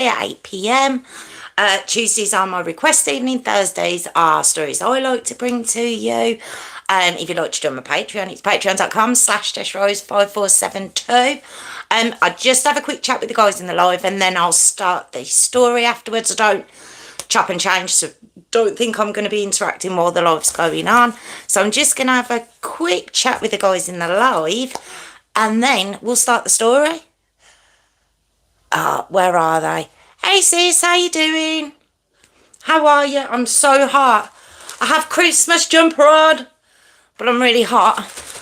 at 8 p.m. Tuesdays are my request evening. Thursdays are stories I like to bring to you. If you'd like to join my Patreon, it's patreon.com/JessRose5472. I just have a quick chat with the guys in the live and then I'll start the story afterwards. I don't chop and change, so don't think I'm going to be interacting while the live's going on. So I'm just going to have a quick chat with the guys in the live and then we'll start the story. Where are they? Hey sis, how you doing? How are you? I'm so hot. I have Christmas jumper on, but I'm really hot.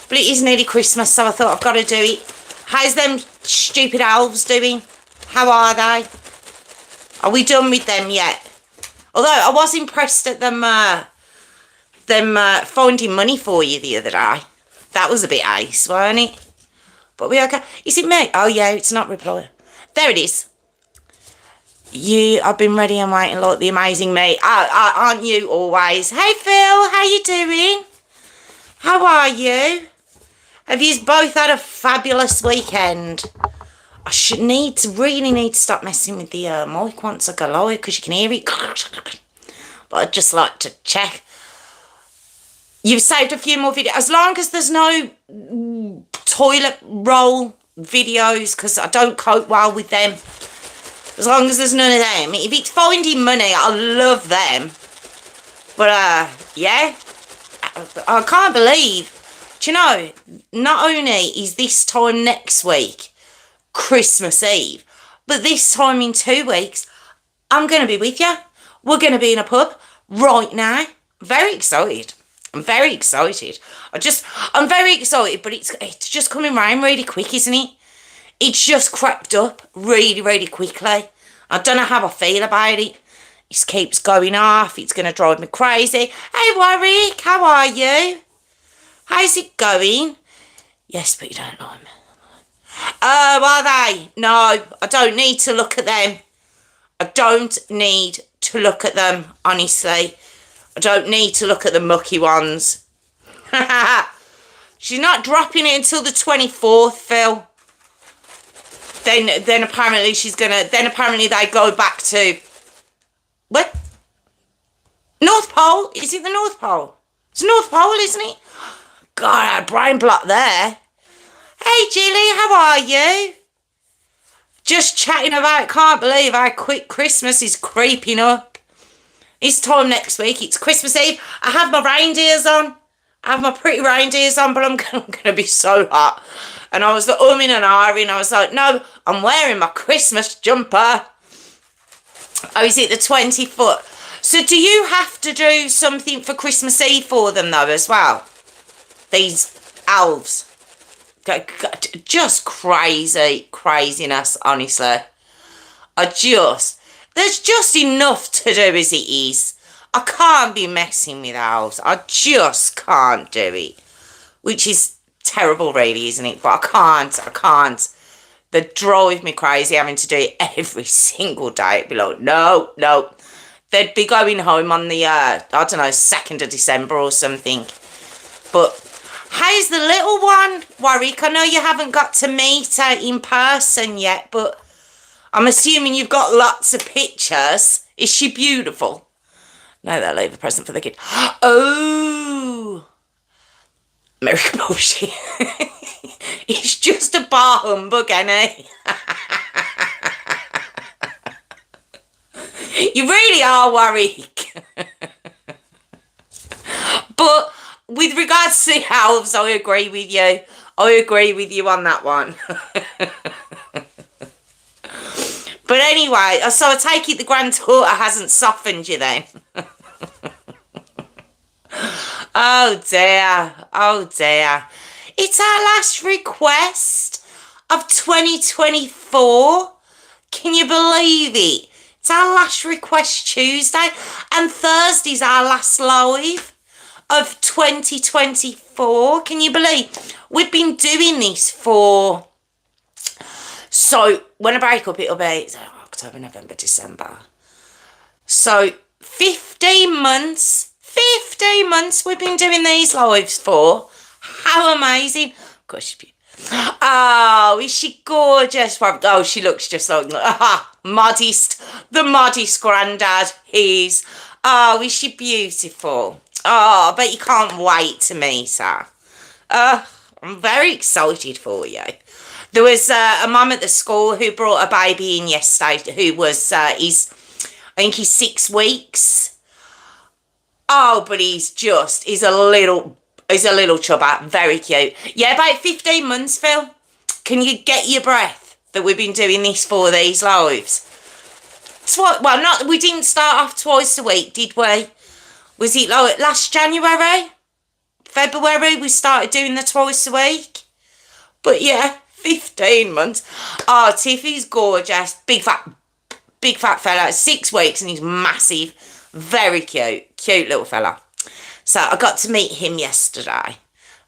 But it is nearly Christmas, so I thought I've got to do it. How's them stupid elves doing? How are they? Are we done with them yet? Although I was impressed at them finding money for you the other day. That was a bit ace, weren't it? But we okay? Is it me? Oh yeah, it's not reply. There it is. I've been ready and waiting like the amazing me. Aren't you always? Hey Phil, how you doing? How are you? Have you both had a fabulous weekend? I really need to stop messing with the mic once I go live because you can hear it. But I'd just like to check. You've saved a few more videos. As long as there's no toilet roll videos because I don't cope well with them. As long as there's none of them. If it's finding money, I love them. But, yeah. I can't believe. Do you know, not only is this time next week Christmas Eve, but this time in 2 weeks, I'm going to be with you. We're going to be in a pub right now. Very excited. I'm very excited. I'm very excited, but it's just coming round really quick, isn't it? It's just crept up really, really quickly. I don't know how I feel about it. It keeps going off. It's going to drive me crazy. Hey, Warwick, how are you? How's it going? Yes, but you don't like me. Oh, are they? No, I don't need to look at them. I don't need to look at them, honestly. I don't need to look at the mucky ones. She's not dropping it until the 24th, Phil. Then apparently apparently they go back to, what? North Pole? Is it the North Pole? It's North Pole, isn't it? God, I had a brain block there. Hey, Jilly, how are you? Just chatting about, can't believe how quick Christmas is creeping up. It's time next week. It's Christmas Eve. I have my reindeers on. I have my pretty reindeers on, but I'm going to be so hot. And I was umming and ahhing. I was like, no, I'm wearing my Christmas jumper. Oh, is it the 20-foot? So do you have to do something for Christmas Eve for them, though, as well? These elves. Just craziness, honestly. There's just enough to do as it is. I can't be messing with elves. I just can't do it. Which is terrible, really, isn't it? But I can't. They drive me crazy having to do it every single day. It'd be like, no. They'd be going home on the, 2nd of December or something. But how's the little one, Warwick? I know you haven't got to meet her in person yet, but I'm assuming you've got lots of pictures. Is she beautiful? No, they'll leave a present for the kid. Oh! American bullshit. He's just a bar humbug, ain't he? You really are, Warwick. But with regards to the elves, I agree with you. I agree with you on that one. But anyway, so I take it the granddaughter hasn't softened you then. Oh dear. It's our last request of 2024. Can you believe it? It's our last request Tuesday and Thursday's our last live of 2024. Can you believe we've been doing this for, so when I break up it'll be October, November, December. So 15 months we've been doing these lives for. How amazing. Gosh, Oh, is she gorgeous? Oh, she looks just like, modest. The modest granddad. He's, oh, is she beautiful? Oh, I bet you can't wait to meet her. I'm very excited for you. There was a mum at the school who brought a baby in yesterday who was, I think he's 6 weeks. Oh, but he's a little chubber, very cute. Yeah, about 15 months, Phil. Can you get your breath that we've been doing this for these lives? We didn't start off twice a week, did we? Was it like last January? February we started doing the twice a week? But yeah, 15 months. Oh, Tiffy's gorgeous. Big fat fella, 6 weeks, and he's massive. Very cute little fella. So I got to meet him yesterday.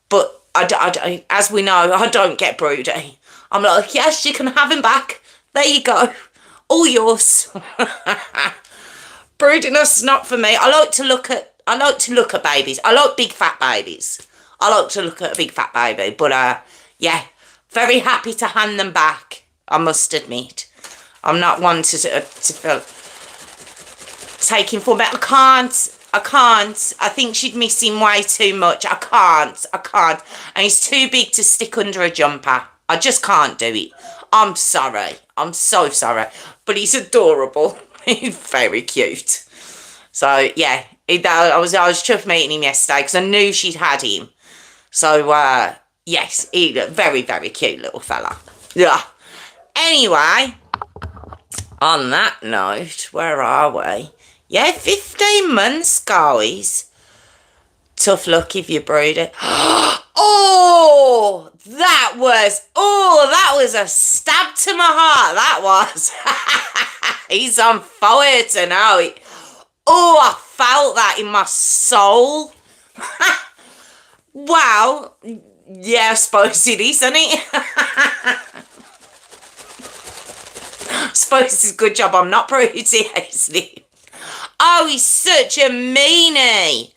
But as we know, I don't get broody. I'm like, yes, you can have him back. There you go. All yours. Broodiness not for me. I like to look at babies. I like big fat babies. I like to look at a big fat baby. But yeah, very happy to hand them back, I must admit. I'm not one to feel taking for me. I can't. I think she'd miss him way too much. I can't. And he's too big to stick under a jumper. I just can't do it. I'm sorry. I'm so sorry. But he's adorable. He's very cute. So, yeah. I was chuffed meeting him yesterday because I knew she'd had him. So, yes. He's a very, very cute little fella. Yeah. Anyway, on that note, where are we? Yeah, 15 months, guys. Tough luck if you brood it. Oh, that was a stab to my heart. That was. He's on fire tonight. Oh, I felt that in my soul. Wow. Yeah, I suppose it is, isn't it? I suppose it's a good job I'm not broody, isn't it? Oh, he's such a meanie.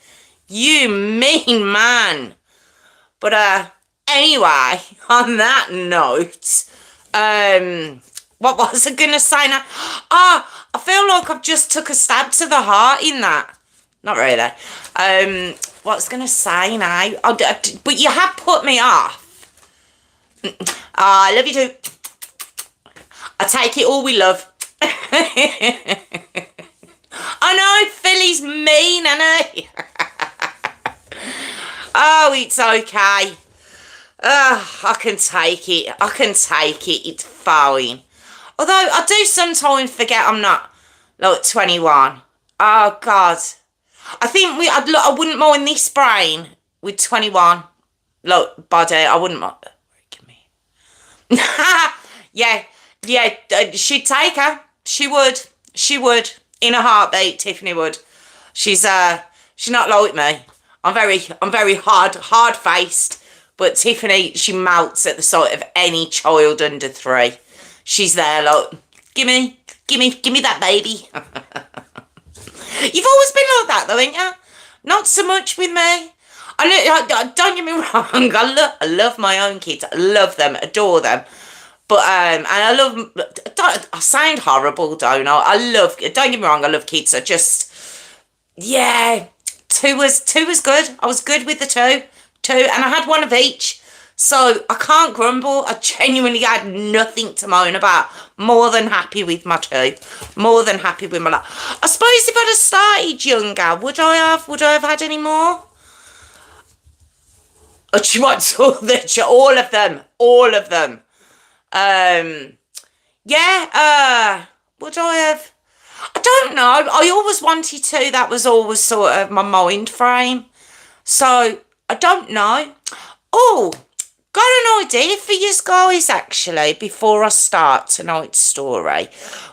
You mean man. But anyway, on that note, what was I gonna say now? I feel like I've just took a stab to the heart in that. Not really. What was I gonna say now? But you have put me off. I love you too. I take it all with love. I know, Philly's mean, I know. Oh, it's okay. I can take it. It's fine. Although, I do sometimes forget I'm not, like, 21. Oh, God. I think I wouldn't mind this brain with 21. Like, body, I wouldn't mind. Yeah, she'd take her. She would. In a heartbeat, Tiffany would. She's not like me. I'm very hard-faced, but Tiffany, she melts at the sight of any child under 3. She's there like, give me that baby. You've always been like that though, ain't you? Not so much with me. Don't get me wrong, I love my own kids. I love them, adore them. But, and I sound horrible, don't I? Don't get me wrong, I love kids. I just, yeah, two was good. I was good with the two, and I had one of each. So I can't grumble. I genuinely had nothing to moan about. More than happy with my 2. More than happy with my life. I suppose if I'd have started younger, would I have had any more? Oh, she wants all of them. Would I have? I don't know. I always wanted to. That was always sort of my mind frame. So, I don't know. Oh, got an idea for you guys, actually, before I start tonight's story.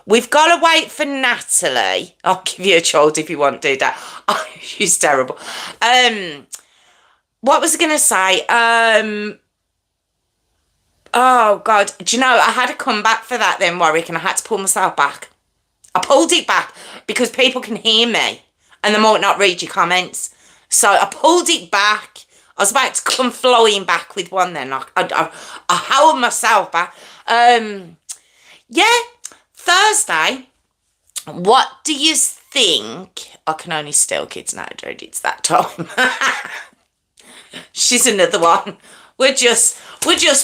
We've got to wait for Natalie. I'll give you a child if you want to do that. Oh, she's terrible. What was I going to say? Oh, God. Do you know, I had to come back for that then, Warwick, and I had to pull myself back. I pulled it back because people can hear me and they might not read your comments. So I pulled it back. I was about to come flying back with one then. I held myself back. Yeah, Thursday. What do you think? I can only steal kids now, dude. It's that time. She's another one. We're just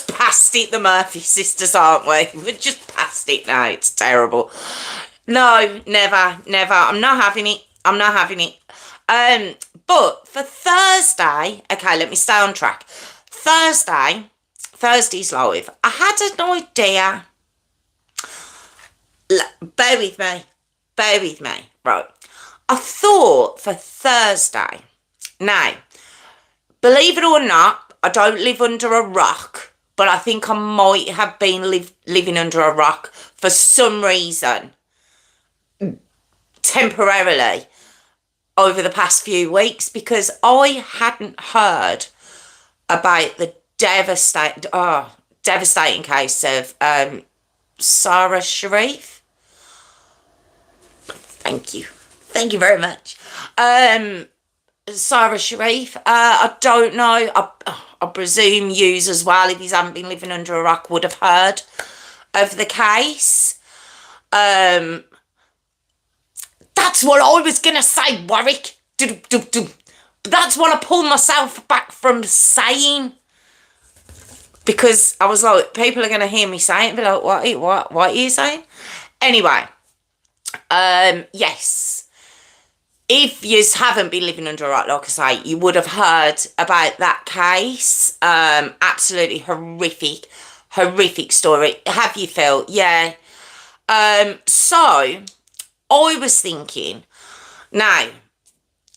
past it, the Murphy sisters, aren't we? We're just past it now. It's terrible. No, never, never. I'm not having it. I'm not having it. But for Thursday, okay, let me stay on track. Thursday's live. I had an idea. Bear with me. Right. I thought for Thursday. Now, believe it or not, I don't live under a rock, but I think I might have been living under a rock for some reason, temporarily, over the past few weeks, because I hadn't heard about the devastating case of Sarah Sharif. Thank you very much. Sarah Sharif. I don't know. I presume yous as well, if you haven't been living under a rock, would have heard of the case. That's what I was going to say, Warwick. That's what I pulled myself back from saying. Because I was like, people are going to hear me say it and be like, what are you saying? Anyway, yes. If you haven't been living under a rock, like I say, you would have heard about that case. Absolutely horrific story. Have you, Phil? Yeah. So, I was thinking, now,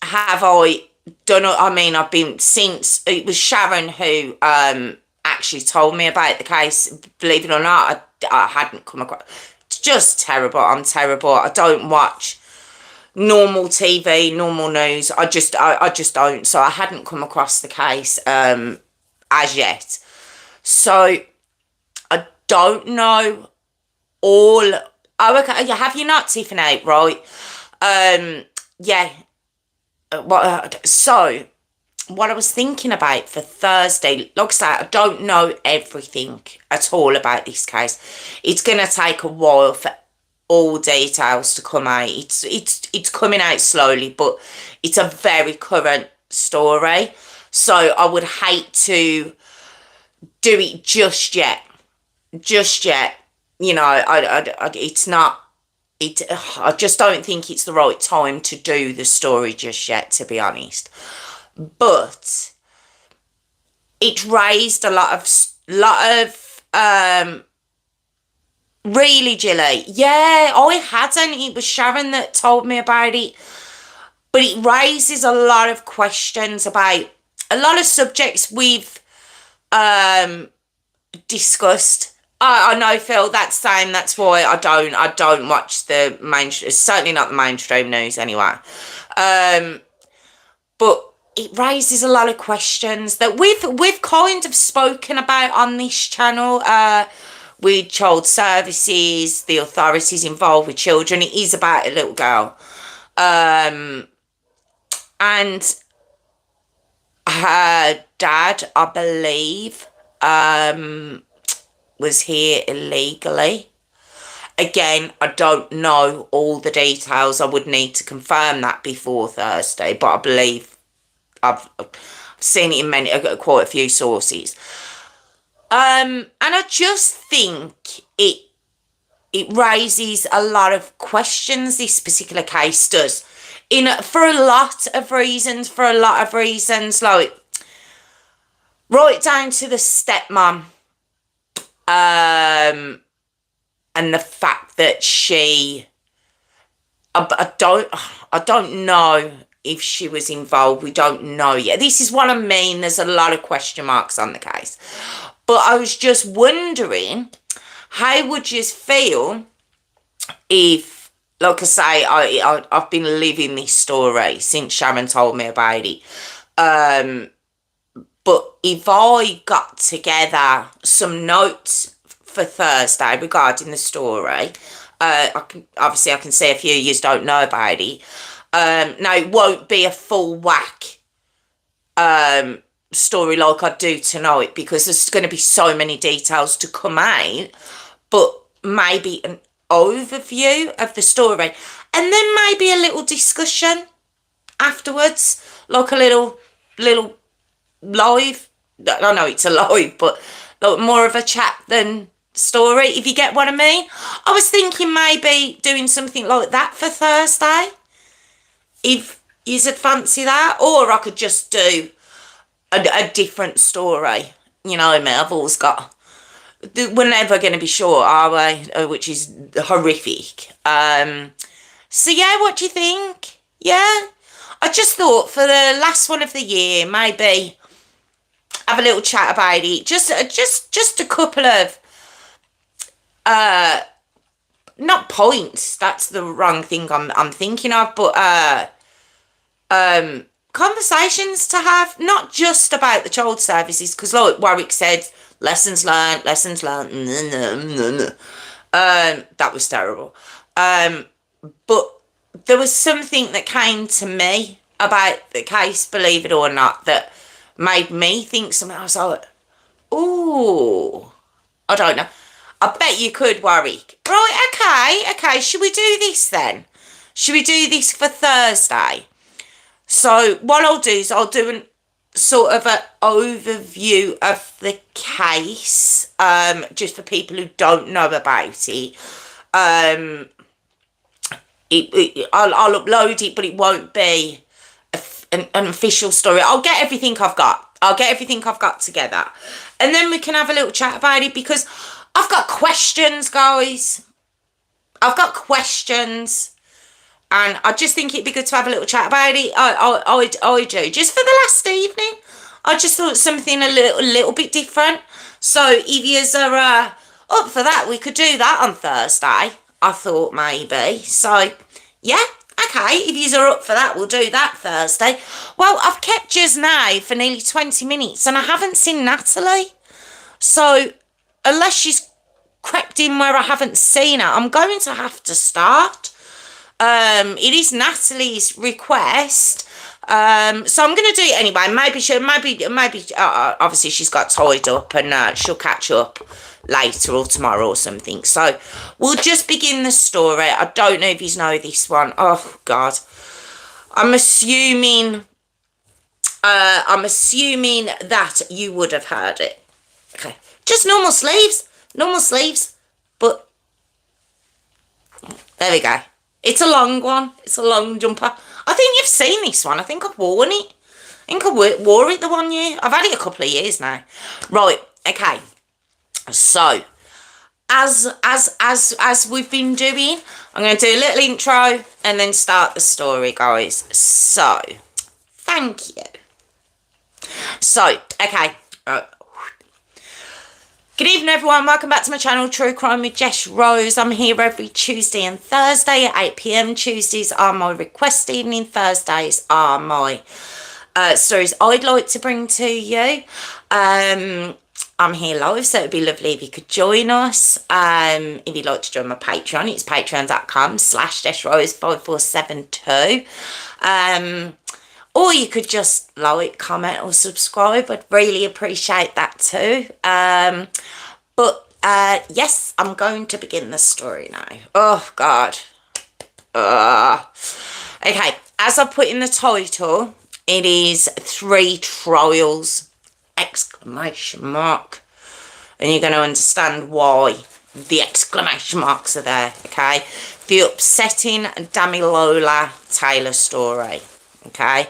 have I done, I mean, I've been, since, it was Sharon who actually told me about the case. Believe it or not, I hadn't come across. It's just terrible. I'm terrible. I don't watch normal TV, normal news. I just don't. So I hadn't come across the case as yet. So I don't know all. Oh, okay. Have you not, Tiffany? Right. Yeah. So what I was thinking about for Thursday, like I say, I don't know everything at all about this case. It's gonna take a while for all details to come out. It's coming out slowly, but it's a very current story. So I would hate to do it just yet. You know, it's not. I just don't think it's the right time to do the story just yet, to be honest. But it raised a lot of really, Jilly. Yeah, I hadn't. It was Sharon that told me about it. But it raises a lot of questions about a lot of subjects we've discussed. I know, Phil, that's saying that's why I don't watch the mainstream, certainly not the mainstream news anyway. But it raises a lot of questions that we've kind of spoken about on this channel, with child services, the authorities involved with children. It is about a little girl. And her dad, I believe, was here illegally. Again, I don't know all the details. I would need to confirm that before Thursday, but I believe I've seen it in quite a few sources. And I just think it raises a lot of questions, this particular case does. For a lot of reasons, like right down to the stepmom. And the fact that I don't know if she was involved. We don't know yet. This is what I mean. There's a lot of question marks on the case. But I was just wondering, how would you feel if, like I say, I've been living this story since Sharon told me about it. But if I got together some notes for Thursday regarding the story, I can see a few of you don't know about it. Now, it won't be a full whack story like I do tonight, because there's going to be so many details to come out, but maybe an overview of the story, and then maybe a little discussion afterwards, like a little live. I know it's a live, but like more of a chat than story, if you get what I mean. I was thinking maybe doing something like that for Thursday, if you'd fancy that, or I could just do a different story. You know what I mean? I've always got. We're never going to be short, are we? Which is horrific. So yeah, what do you think? Yeah, I just thought for the last one of the year, maybe have a little chat about it. Just a couple of not points. That's the wrong thing I'm thinking of, but conversations to have, not just about the child services, because like Warwick said, lessons learned. That was terrible. But there was something that came to me about the case, believe it or not, that made me think something. I was like, ooh, I don't know. I bet you could, Warwick. Right, okay. Should we do this then? Should we do this for Thursday? So what I'll do is I'll do an sort of an overview of the case, just for people who don't know about it. I'll upload it, but it won't be an official story. I'll get everything I've got together, and then we can have a little chat about it, because I've got questions, guys. I've got questions, and I just think it'd be good to have a little chat about it. I do, just for the last evening. I just thought something a little bit different. So if you are up for that, we could do that on Thursday. I thought maybe. So yeah, okay. If you are up for that, we'll do that Thursday. Well, I've kept Jess now for nearly 20 minutes, and I haven't seen Natalie. So unless she's crept in where I haven't seen her, I'm going to have to start. It is Natalie's request. So I'm going to do it anyway. Maybe, obviously she's got tied up, and she'll catch up later or tomorrow or something. So we'll just begin the story. I don't know if you know this one. Oh, God. I'm assuming that you would have heard it. Okay. Just normal sleeves, but there we go. It's a long one. It's a long jumper. I think you've seen this one. I think I've worn it. I think I wore it the one year. I've had it a couple of years now. Right, okay. So, as we've been doing, I'm going to do a little intro and then start the story, guys. So, thank you. So, okay. Good evening, everyone. Welcome back to my channel, True Crime with Jess Rose. I'm here every Tuesday and Thursday at 8 p.m. Tuesdays are my request evening. Thursdays are my stories I'd like to bring to you. I'm here live, so it'd be lovely if you could join us. If you'd like to join my Patreon, it's patreon.com/JessRose5472. Or you could just like, comment or subscribe. I'd really appreciate that too. But yes, I'm going to begin the story now. Oh, God. Okay, as I put in the title, it is 3 trials, exclamation mark. And you're going to understand why the exclamation marks are there, okay? The upsetting Damilola Taylor story, okay?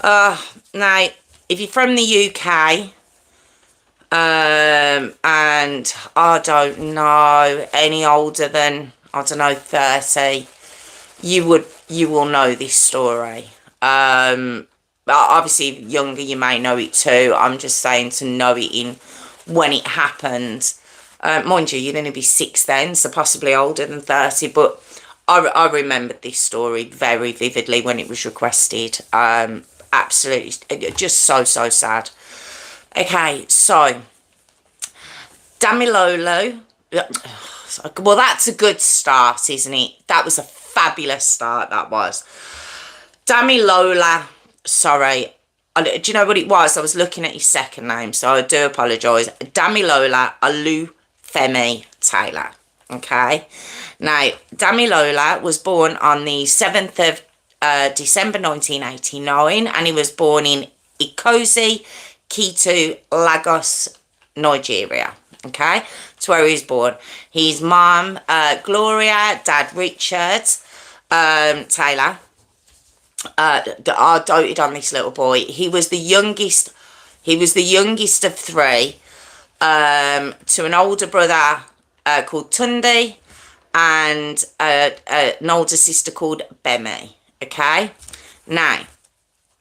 Now, if you're from the UK, and I don't know, any older than, 30, you will know this story. Obviously, younger, you may know it too. I'm just saying to know it in when it happened. Mind you, you're going to be 6 then, so possibly older than 30, but I remembered this story very vividly when it was requested. Absolutely, just so sad. Okay, so Damilola. Well, that's a good start, isn't it? That was a fabulous start, that was. Damilola, sorry, Do you know what it was? I was looking at his second name, so I do apologise. Damilola Olufemi Taylor. Okay. Now, Damilola was born on the 7th of December 1989, and he was born in Ikosi, Kitu, Lagos, Nigeria. Okay, that's where he was born. His mum, Gloria, dad, Richard Taylor. I doted on this little boy. He was the youngest. He was the youngest of three, to an older brother called Tunde, and an older sister called Bemi. Okay, now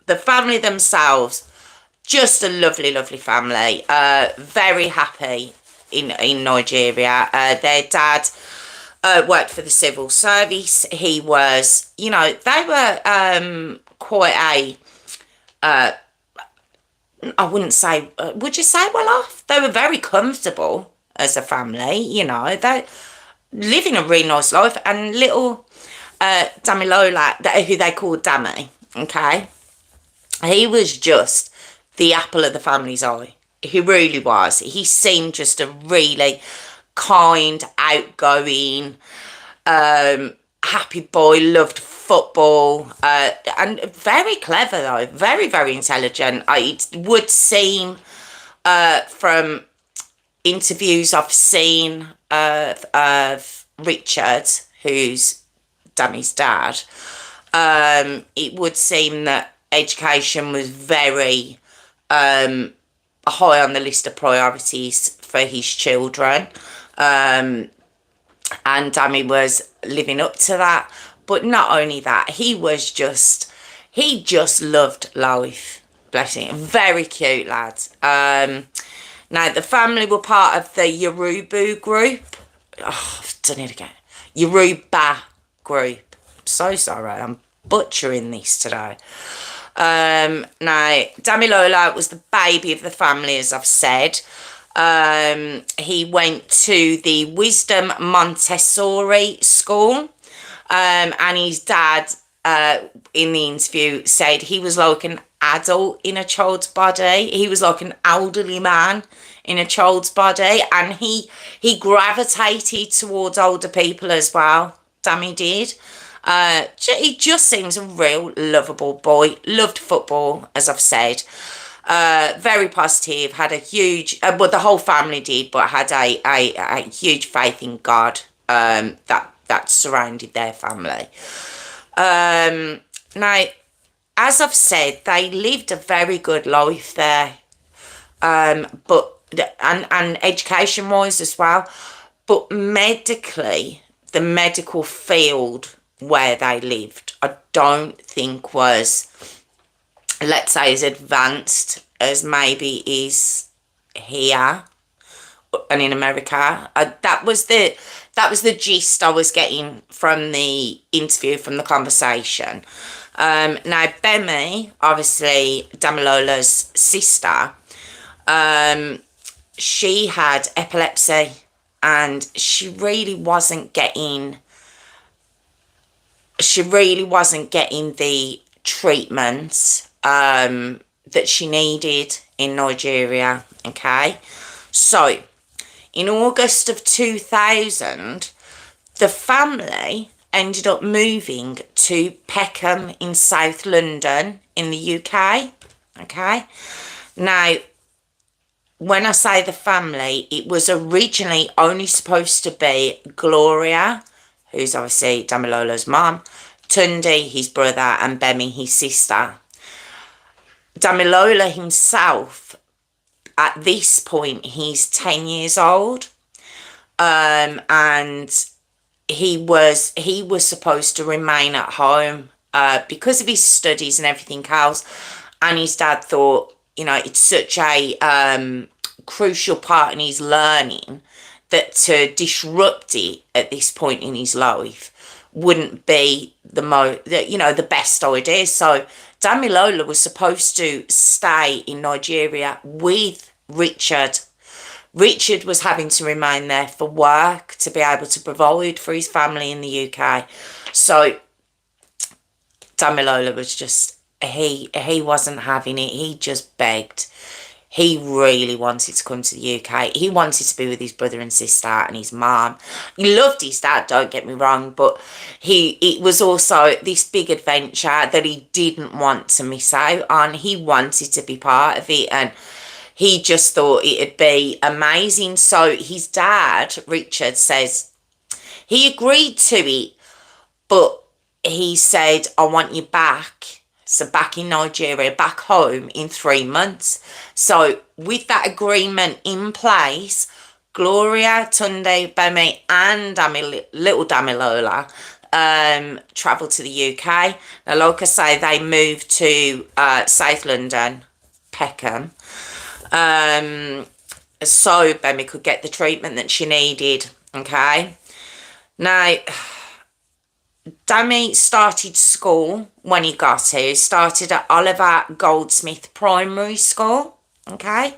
the family themselves, just a lovely, lovely family. Very happy in Nigeria. Their dad worked for the civil service. He was, they were quite a, I wouldn't say, would you say well off? They were very comfortable as a family, they living a really nice life. And little Damilola, who they called Dami, okay, he was just the apple of the family's eye. He really was. He seemed just a really kind, outgoing, happy boy, loved football, and very clever though, very, very intelligent. It would seem from interviews I've seen of Richard, who's Dami's dad, it would seem that education was very high on the list of priorities for his children. And Dami was living up to that. But not only that, he just loved life. Bless him. Very cute lad. Now, the family were part of the Yoruba group. Oh, I've done it again. Yoruba group. I'm so sorry. I'm butchering this today. Now, Damilola was the baby of the family, as I've said. He went to the Wisdom Montessori school, and his dad, in the interview, said he was like an adult in a child's body. He was like an elderly man in a child's body, and he gravitated towards older people as well. Dami did. He just seems a real lovable boy. Loved football, as I've said. Very positive. Had a huge, well, the whole family did, but had a huge faith in God that surrounded their family. Now, as I've said, they lived a very good life there, but and education wise as well. But medically, the medical field where they lived, I don't think was, let's say, as advanced as maybe is here and in America. That was the gist I was getting from the interview, from the conversation. Now, Bemi, obviously Damilola's sister, she had epilepsy, and she really wasn't getting the treatment that she needed in Nigeria. Okay, so in August of 2000, the family ended up moving to Peckham in South London in the UK. Okay, now when I say the family, it was originally only supposed to be Gloria, who's obviously Damilola's mum, Tunde, his brother, and Bemi, his sister. Damilola himself, at this point, he's 10 years old, and he was supposed to remain at home because of his studies and everything else. And his dad thought, it's such a crucial part in his learning that to disrupt it at this point in his life wouldn't be the best idea. So Damilola was supposed to stay in Nigeria with Richard. Richard was having to remain there for work to be able to provide for his family in the UK. So Damilola was just he wasn't having it. He just begged. He really wanted to come to the UK. He wanted to be with his brother and sister and his mum. He loved his dad, don't get me wrong, but it was also this big adventure that he didn't want to miss out on. He wanted to be part of it, and he just thought it'd be amazing. So his dad, Richard, says he agreed to it, but he said, I want you back. So back in Nigeria, back home in 3 months. So with that agreement in place, Gloria, Tunde, Bemi and little Damilola travelled to the UK. Now, like I say, they moved to South London, Peckham. So Bemi could get the treatment that she needed. Okay. Now, Dammy started school when he got here. He started at Oliver Goldsmith Primary School. Okay.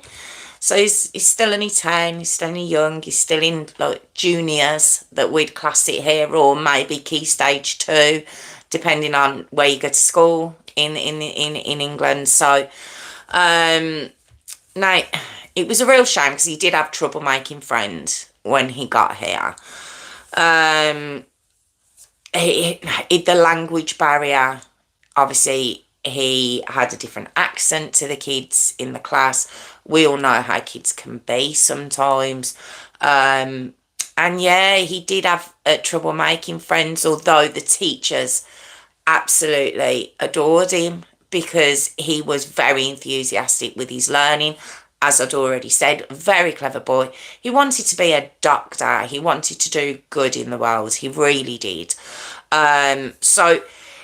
So he's still only 10, he's still only young, he's still in like juniors that we'd class it here, or maybe key stage 2, depending on where you go to school in England. So now it was a real shame because he did have trouble making friends when he got here. The language barrier, obviously he had a different accent to the kids in the class. We all know how kids can be sometimes. And yeah, he did have trouble making friends, although the teachers absolutely adored him because he was very enthusiastic with his learning. As I'd already said, very clever boy. He wanted to be a doctor. He wanted to do good in the world. He really did. So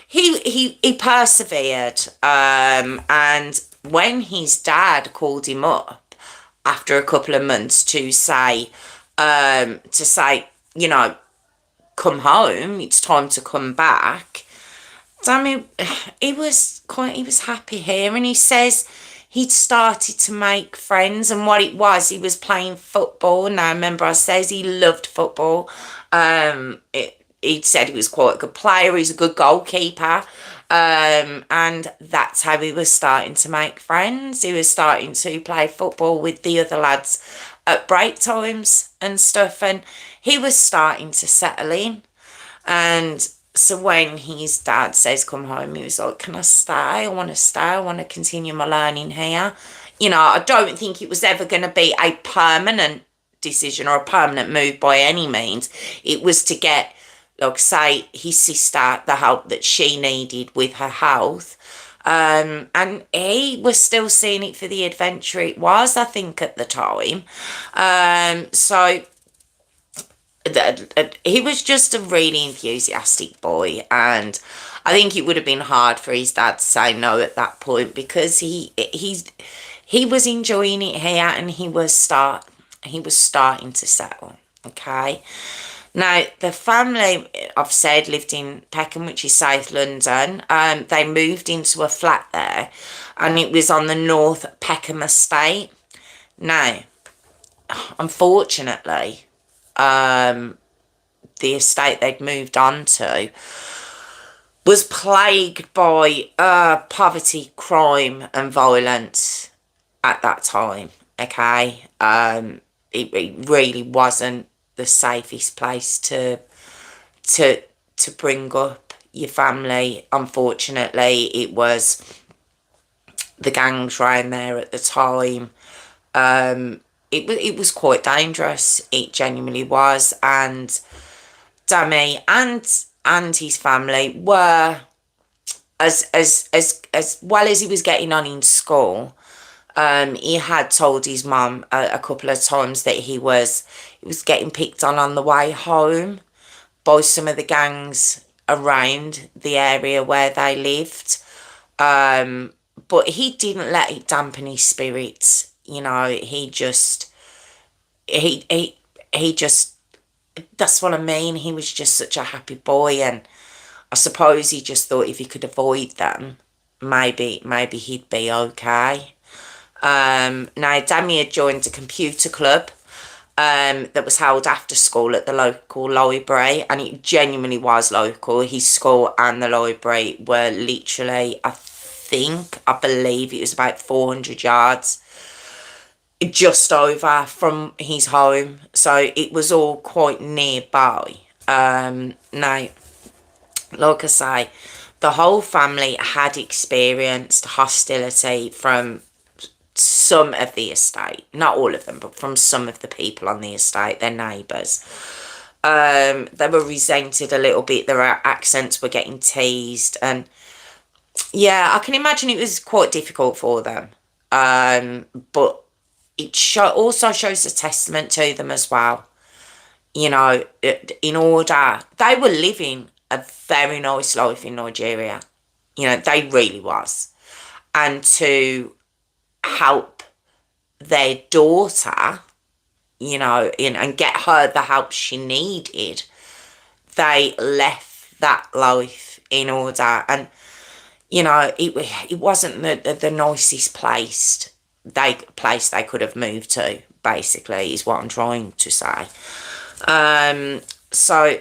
he persevered. And when his dad called him up after a couple of months to say, you know, come home, it's time to come back. Damn, he was happy here, and he says he'd started to make friends, and what it was, he was playing football. Now, remember, I says he loved football. He'd said he was quite a good player. He's a good goalkeeper. And that's how he was starting to make friends. He was starting to play football with the other lads at break times and stuff, and he was starting to settle in. And so when his dad says come home, he was like, can I stay? I want to stay. I want to continue my learning here. You know, I don't think it was ever going to be a permanent decision or a permanent move by any means. It was to get, like say, his sister the help that she needed with her health. And he was still seeing it for the adventure it was, I think, at the time. So he was just a really enthusiastic boy, and I think it would have been hard for his dad to say no at that point, because he was enjoying it here, and he was starting to settle. Okay. Now, the family, I've said, lived in Peckham, which is South London. They moved into a flat there, and it was on the North Peckham estate. Now, unfortunately, the estate they'd moved on to was plagued by poverty, crime and violence at that time. Okay. It really wasn't the safest place to bring up your family. Unfortunately, it was the gangs around there at the time. It was quite dangerous. It genuinely was, and Dammy and his family were as well as he was getting on in school. He had told his mum a couple of times that he was getting picked on the way home by some of the gangs around the area where they lived. But he didn't let it dampen his spirits. You know, he just, that's what I mean. He was just such a happy boy, and I suppose he just thought if he could avoid them, maybe he'd be okay. Now, Dammy had joined a computer club that was held after school at the local library, and it genuinely was local. His school and the library were literally, I I believe it was about 400 yards, just over from his home. So it was all quite nearby. Now, like I say, the whole family had experienced hostility from some of the estate, not all of them, but from some of the people on the estate, their neighbours. They were resented a little bit. Their accents were getting teased, and yeah, I can imagine it was quite difficult for them. But it also shows a testament to them as well. You know, in order, they were living a very nice life in Nigeria. You know, they really was. And to help their daughter, you know, and get her the help she needed, they left that life in order. And, you know, it wasn't the nicest place they could have moved to, basically, is what I'm trying to say. So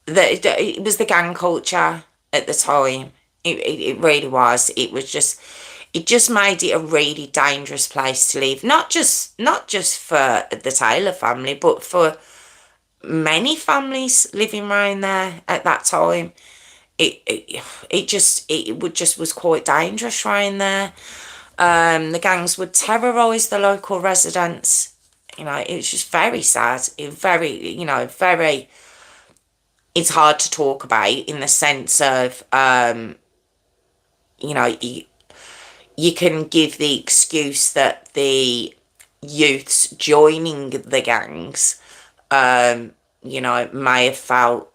it was the gang culture at the time. It really was. It just made it a really dangerous place to live. Not just for the Taylor family, but for many families living around there at that time. It was quite dangerous around there. The gangs would terrorise the local residents. You know, it was just very sad. It's hard to talk about in the sense of, you know, you can give the excuse that the youths joining the gangs, you know, may have felt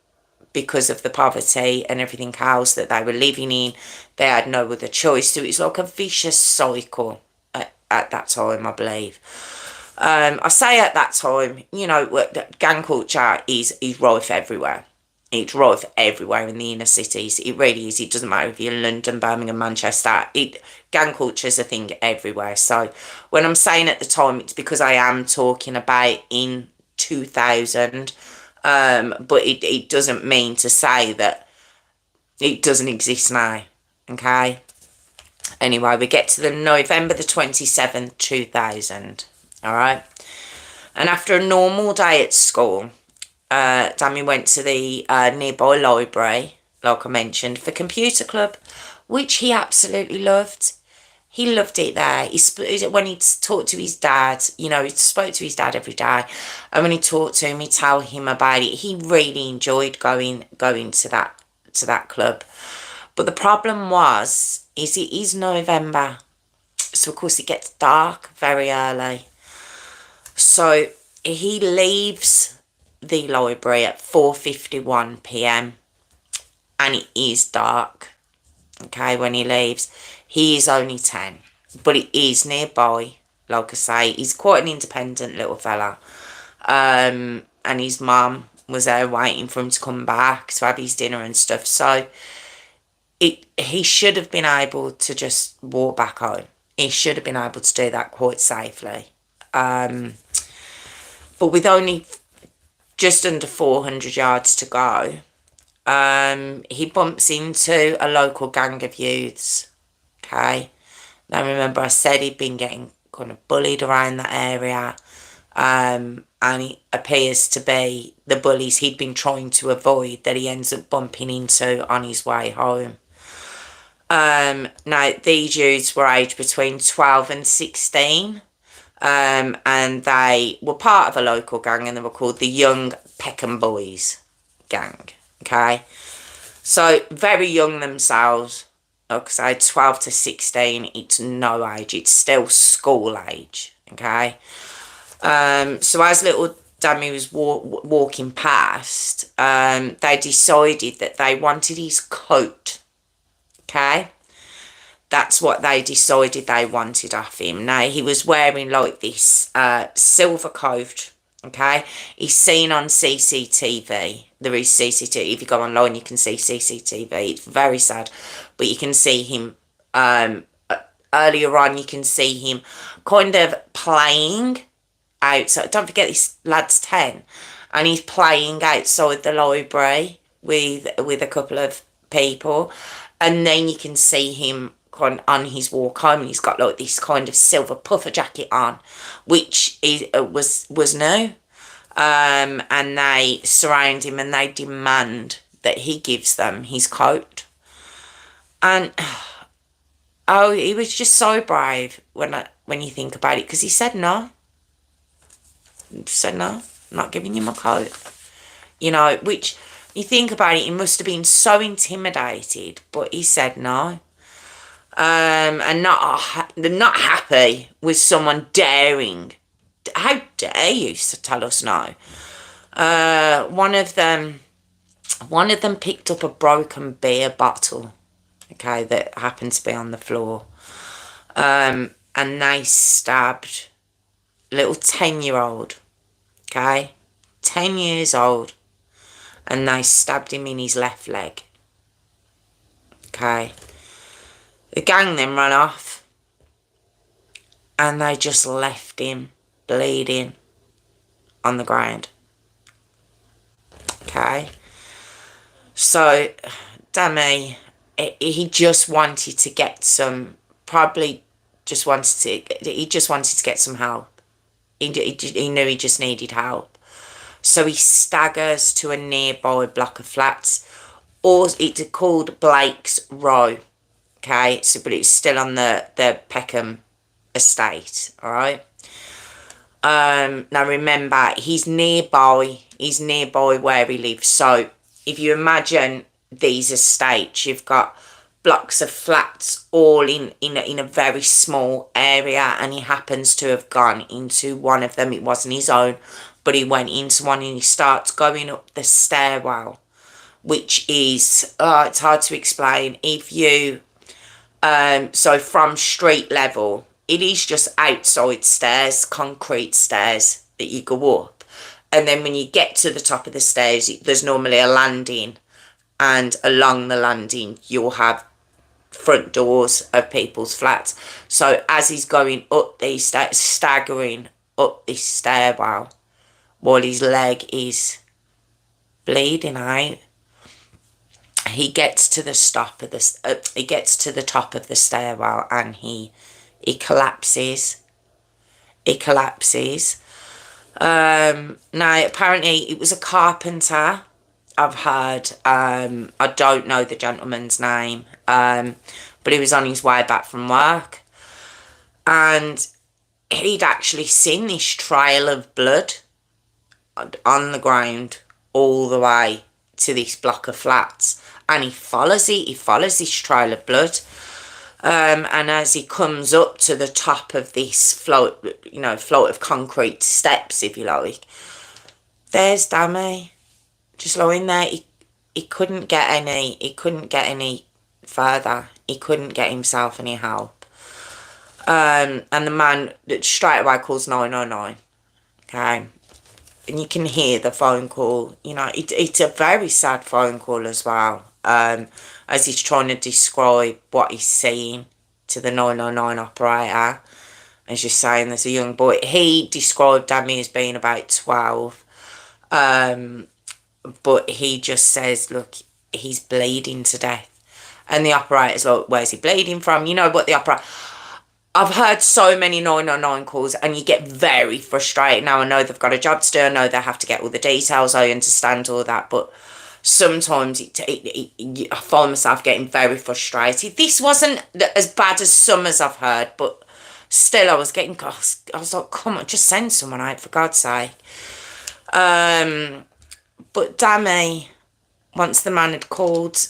because of the poverty and everything else that they were living in, they had no other choice. So it's like a vicious cycle at that time, I believe. I say at that time, you know, gang culture is rife everywhere. It's rife everywhere in the inner cities. It really is. It doesn't matter if you're in London, Birmingham, Manchester. Gang culture is a thing everywhere. So when I'm saying at the time, it's because I am talking about in 2000. But it doesn't mean to say that it doesn't exist now. Okay? Anyway, we get to the November the 27th, 2000. All right? And after a normal day at school, Dammy went to the nearby library, like I mentioned, for computer club, which he absolutely loved. He loved it there. When he talked to his dad, you know, he spoke to his dad every day, and when he talked to him, he'd tell him about it. He really enjoyed going to that club. But the problem is it is November, so of course it gets dark very early. So he leaves the library at 4:51 p.m. and it is dark. Okay, when he leaves, he is only 10, but it is nearby. Like I say, he's quite an independent little fella. And his mum was there waiting for him to come back to have his dinner and stuff. So he should have been able to just walk back home. He should have been able to do that quite safely. But with only just under 400 yards to go, he bumps into a local gang of youths. Okay. Now remember, I said he'd been getting kind of bullied around that area. And it appears to be the bullies he'd been trying to avoid that he ends up bumping into on his way home. Now, these youths were aged between 12 and 16. And they were part of a local gang, and they were called the Young Peckham Boys gang. Okay. So, very young themselves. Like I say, 12 to 16, it's no age. It's still school age. Okay. So as little Dammy was walking past, they decided that they wanted his coat. Okay. That's what they decided they wanted off him. Now, he was wearing like this silver coat. Okay. He's seen on CCTV. There is CCTV. If you go online, you can see CCTV. It's very sad. But you can see him, earlier on, you can see him kind of playing out. So don't forget, this lad's 10. And he's playing outside the library with a couple of people. And then you can see him on his walk home, and he's got like this kind of silver puffer jacket on, which was new. And they surround him and they demand that he gives them his coat. And oh, he was just so brave when you think about it, because he said no. He said no, I'm not giving you my coat. You know, which you think about it, he must have been so intimidated, but he said no. And not happy with someone daring. How dare you tell us no? One of them picked up a broken beer bottle, okay, that happened to be on the floor. And they stabbed a little 10-year-old, okay, 10 years old, and they stabbed him in his left leg, okay. The gang then ran off, and they just left him bleeding on the ground, okay. So, Dami, he just wanted to get some, he just wanted to get some help. He knew he just needed help. So he staggers to a nearby block of flats, or it's called Blake's Row, okay? So, but it's still on the Peckham estate, all right? Now remember, he's nearby where he lives. So if you imagine these estates, you've got blocks of flats all in a very small area, and he happens to have gone into one of them. It wasn't his own, but he went into one, and he starts going up the stairwell, which is it's hard to explain. If you so from street level, it is just outside stairs, concrete stairs that you go up. And then when you get to the top of the stairs, there's normally a landing. And along the landing, you'll have front doors of people's flats. So as he's going up these stairs, staggering up this stairwell, while his leg is bleeding out, he gets to the top of the stairwell, and he collapses. Now apparently it was a carpenter, I've heard. I don't know the gentleman's name, but he was on his way back from work, and he'd actually seen this trail of blood on the ground all the way to this block of flats, and he follows this trail of blood. And as he comes up to the top of this float of concrete steps, if you like, there's Dami, just lying there. He couldn't get any further. He couldn't get himself any help. And the man straight away calls 999. Okay, and you can hear the phone call. You know, it's a very sad phone call as well. As he's trying to describe what he's seeing to the 999 operator. As you're saying, there's a young boy. He described Dami as being about 12. But he just says, look, he's bleeding to death. And the operator's like, where's he bleeding from? You know what the operator... I've heard so many 999 calls, and you get very frustrated. Now, I know they've got a job to do. I know they have to get all the details. I understand all that. But sometimes I find myself getting very frustrated. This wasn't as bad as some as I've heard, but still I was like, come on, just send someone out, for God's sake. But Dami, once the man had called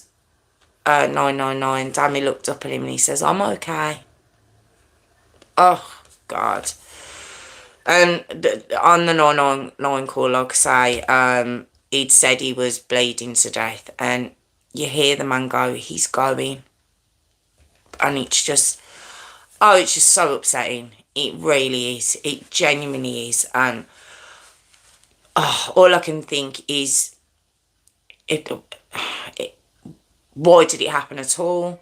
999, Dami looked up at him and he says, I'm okay. Oh, God. And on the 999 call, like I say, he'd said he was bleeding to death, and you hear the man go, he's going. And it's just so upsetting. It really is. It genuinely is. And all I can think is, why did it happen at all?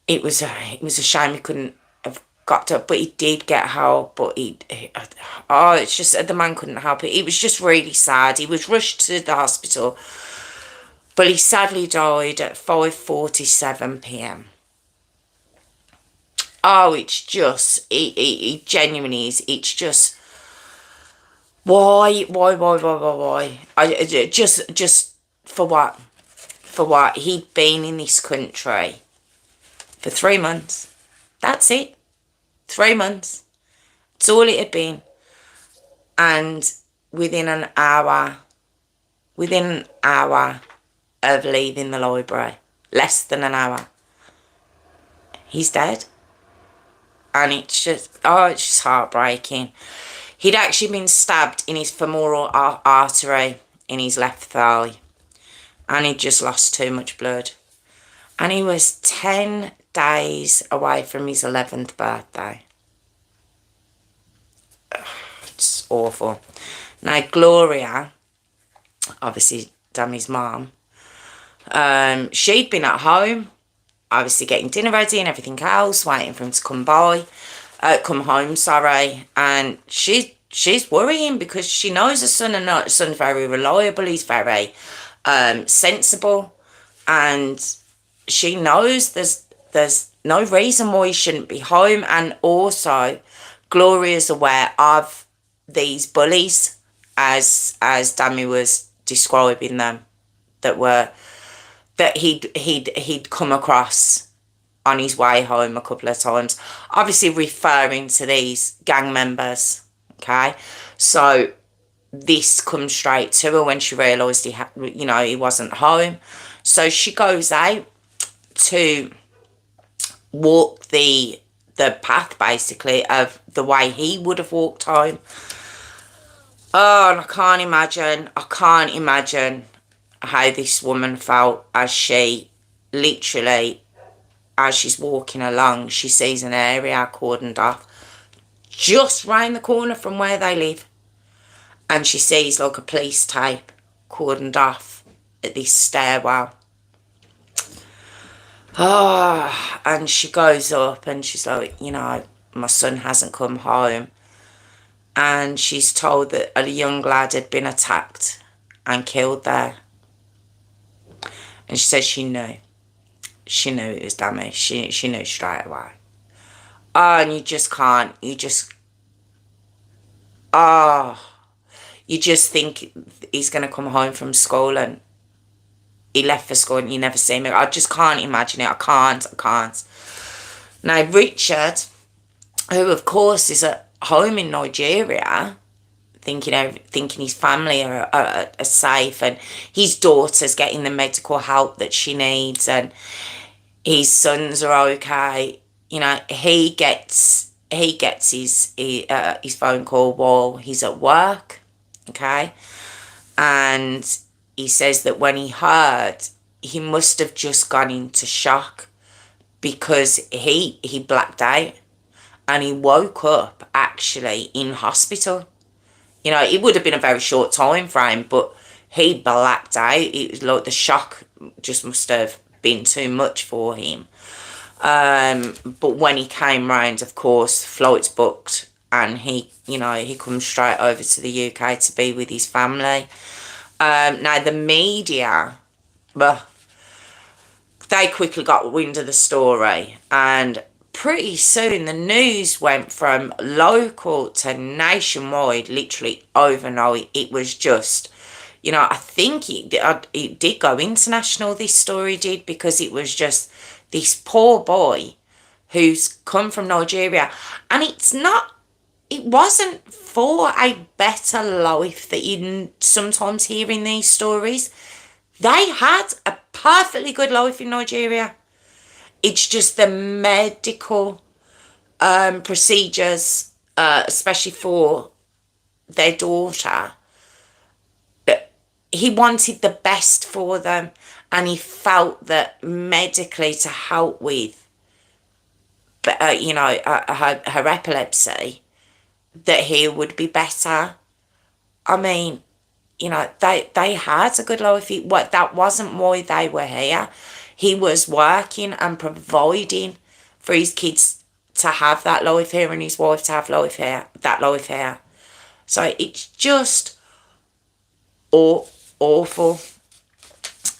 It was a shame he couldn't have got to, but he did get help. But it's just the man couldn't help it. It was just really sad. He was rushed to the hospital, But he sadly died at 5:47 p.m. Oh, it's just, it genuinely is. It's just, why? Just for what? For what? He'd been in this country for 3 months. That's it. 3 months. It's all it had been. And within an hour of leaving the library, less than an hour, he's dead. And it's just heartbreaking. He'd actually been stabbed in his femoral artery in his left thigh. And he'd just lost too much blood. And he was 10 days away from his 11th birthday. It's awful. Now, Gloria, obviously Dammy's mum, she'd been at home, obviously getting dinner ready and everything else, waiting for him to come home, and she's worrying because she knows her son's very reliable, he's very sensible, and she knows there's no reason why he shouldn't be home. And also Gloria's aware of these bullies, as Dammy was describing them, that he'd come across on his way home a couple of times, obviously referring to these gang members. Okay, so this comes straight to her when she realised he wasn't home. So she goes out to walk the path, basically, of the way he would have walked home. Oh, and I can't imagine how this woman felt as she literally, as she's walking along, she sees an area cordoned off just round the corner from where they live. And she sees like a police tape cordoned off at this stairwell. Oh, and she goes up and she's like, my son hasn't come home. And she's told that a young lad had been attacked and killed there. And she says she knew. She knew it was Dammy. She knew straight away. Oh, and you just think he's going to come home from school and he left for school and you never see him. I just can't imagine it. I can't. Now, Richard, who of course is at home in Nigeria, thinking his family are safe and his daughter's getting the medical help that she needs and his sons are okay. He gets his phone call while he's at work. Okay, and he says that when he heard, he must have just gone into shock because he blacked out and he woke up actually in hospital. It would have been a very short time frame, but he blacked out. It was like the shock just must have been too much for him. But when he came round, of course, flights booked, and he comes straight over to the UK to be with his family. Now the media, they quickly got wind of the story, and pretty soon the news went from local to nationwide, literally overnight. It was just, I think it did go international, this story did, because it was just this poor boy who's come from Nigeria. And it wasn't for a better life that you sometimes hear in these stories. They had a perfectly good life in Nigeria. It's just the medical procedures, especially for their daughter. He wanted the best for them, and he felt that medically to help with, her epilepsy, that he would be better. I mean, they had a good life. That wasn't why they were here. He was working and providing for his kids to have that life here and his wife to have that life here. So it's just awful.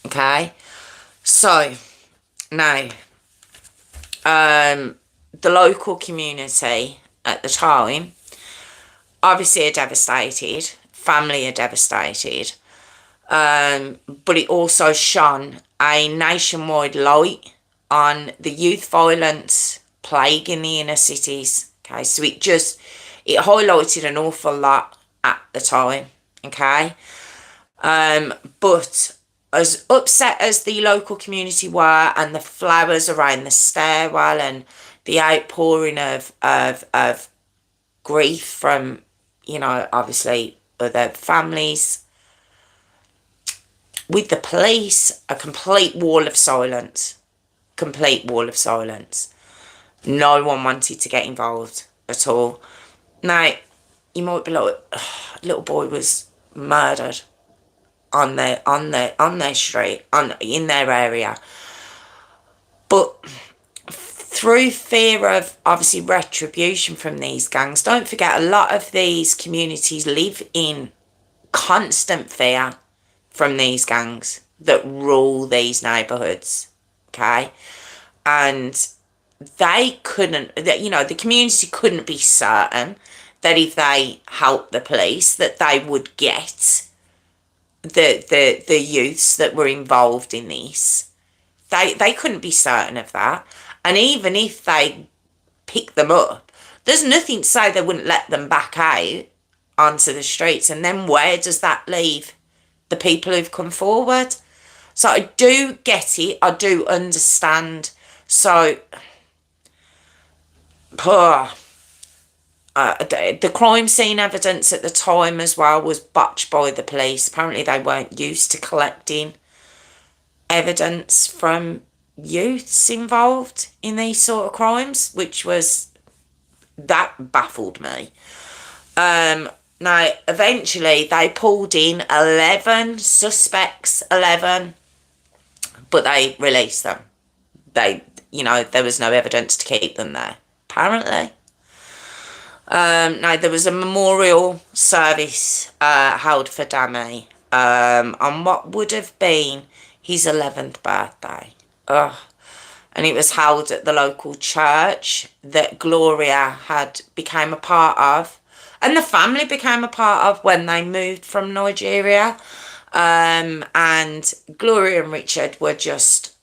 Okay, so now the local community at the time obviously are devastated, family are devastated, but it also shone a nationwide light on the youth violence plaguing the inner cities. Okay, so it highlighted an awful lot at the time. Okay, but as upset as the local community were, and the flowers around the stairwell, and the outpouring of grief from, obviously other families, with the police, a complete wall of silence. Complete wall of silence. No one wanted to get involved at all. Now, you might be like, little boy was murdered on their street, in their area. But through fear of obviously retribution from these gangs, don't forget, a lot of these communities live in constant fear from these gangs that rule these neighbourhoods. Okay, and they couldn't, the community couldn't be certain that if they helped the police, that they would get the youths that were involved in this. They couldn't be certain of that. And even if they picked them up, there's nothing to say they wouldn't let them back out onto the streets. And then where does that leave the people who've come forward? So I do get it. I do understand. So, the crime scene evidence at the time as well was botched by the police. Apparently they weren't used to collecting evidence from youths involved in these sort of crimes, that baffled me. Now, eventually they pulled in 11 suspects, 11, but they released them. There was no evidence to keep them there, apparently. Now, there was a memorial service held for Dami on what would have been his 11th birthday. Ugh. And it was held at the local church that Gloria had became a part of, and the family became a part of when they moved from Nigeria. And Gloria and Richard were just,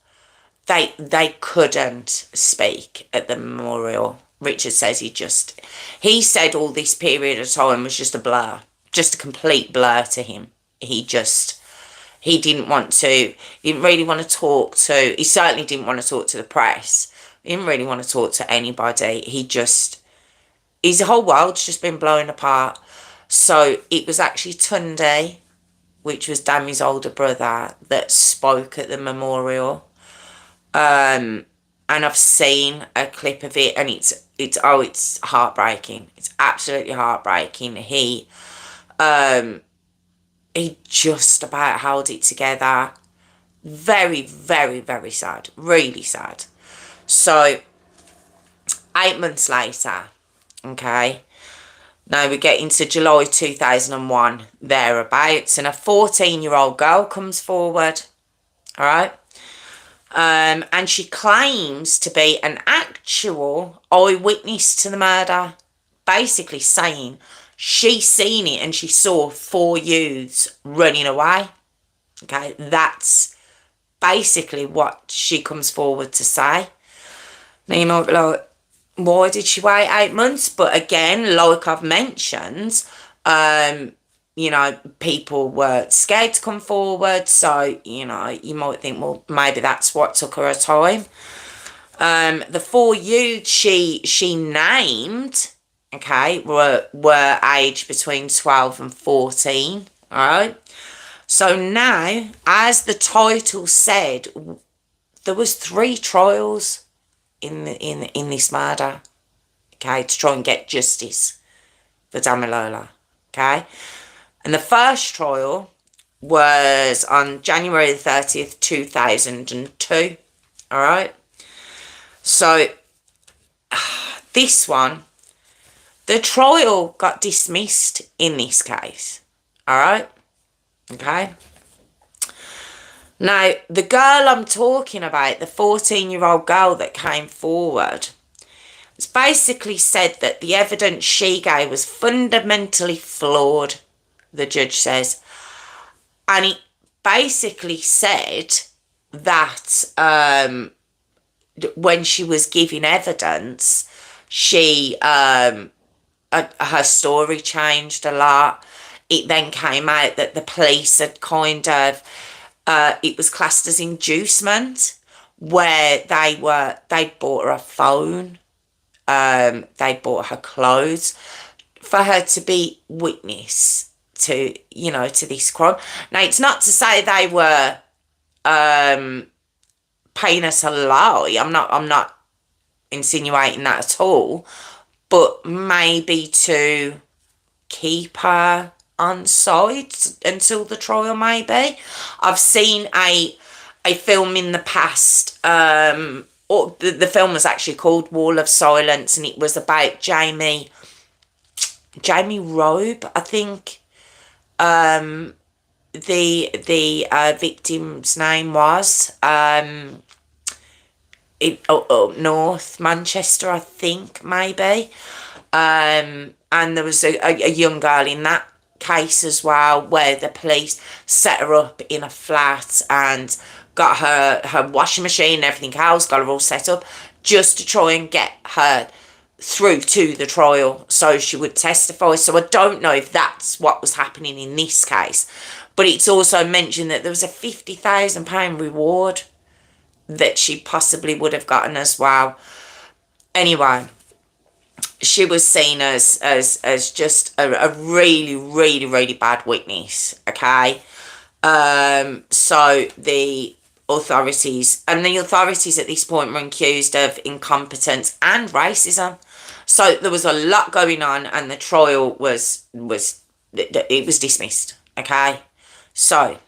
they couldn't speak at the memorial. Richard says he said all this period of time was just a blur, just a complete blur to him. He didn't really want to talk to, he certainly didn't want to talk to the press. He didn't really want to talk to anybody. His whole world's just been blown apart. So it was actually Tunde, which was Dami's older brother, that spoke at the memorial. And I've seen a clip of it, and it's heartbreaking. It's absolutely heartbreaking. He just about held it together. Very, very, very sad. Really sad. So, 8 months later, okay, now we get into July 2001, thereabouts, and a 14-year-old girl comes forward, all right? And she claims to be an actual eyewitness to the murder, basically saying she's seen it and she saw 4 youths running away. Okay, that's basically what she comes forward to say. Now you might be like, why did she wait 8 months? But again, like I've mentioned, people were scared to come forward. So, you might think, well, maybe that's what took her time. The 4 youths she named, okay, were aged between 12 and 14. All right. So now, as the title said, there was 3 trials in this murder, okay, to try and get justice for Damilola, okay? And the first trial was on January the 30th, 2002, all right? So, this one, the trial got dismissed in this case, all right? Okay? Now, the girl I'm talking about, the 14-year-old girl that came forward, it's basically said that the evidence she gave was fundamentally flawed, the judge says. And it basically said that when she was giving evidence, her story changed a lot. It then came out that the police had it was classed as inducement, where they bought her a phone, they bought her clothes for her to be witness to this crime. Now, it's not to say they were paying us a lie. I'm not insinuating that at all, but maybe to keep her on side until the trial, maybe. I've seen a film in the past, or the film was actually called Wall of Silence, and it was about Jamie Robe, I think. The victim's name was up north, Manchester, I think, maybe. And there was a young girl in that case as well, where the police set her up in a flat and got her washing machine and everything else, got her all set up just to try and get her through to the trial so she would testify. So I don't know if that's what was happening in this case, but it's also mentioned that there was a £50,000 reward that she possibly would have gotten as well. Anyway, she was seen as just a really, really, really bad witness, okay? So the authorities at this point were accused of incompetence and racism. So there was a lot going on, and the trial was dismissed, okay? So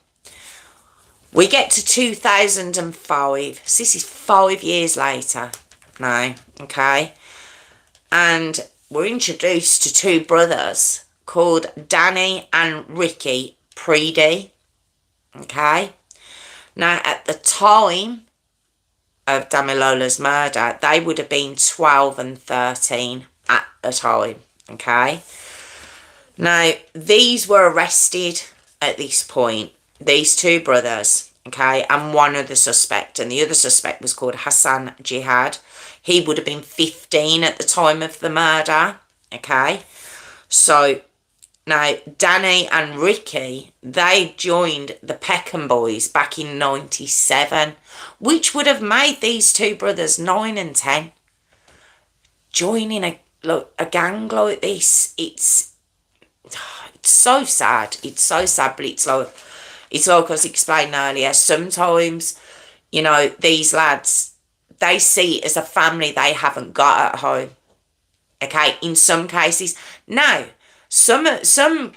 we get to 2005. So this is 5 years later now, okay? And we're introduced to two brothers called Danny and Ricky Preedy, okay? Now, at the time of Damilola's murder, they would have been 12 and 13 at the time, okay? Now, these were arrested at this point, these two brothers, okay, and one other suspect, and the other suspect was called Hassan Jihad. He would have been 15 at the time of the murder, okay? So, now, Danny and Ricky, they joined the Peckham Boys back in 97, which would have made these two brothers 9 and 10. Joining a gang like this, it's so sad. It's so sad, but it's like I was explaining earlier, sometimes, these lads, they see it as a family they haven't got at home. Okay, in some cases. Now, some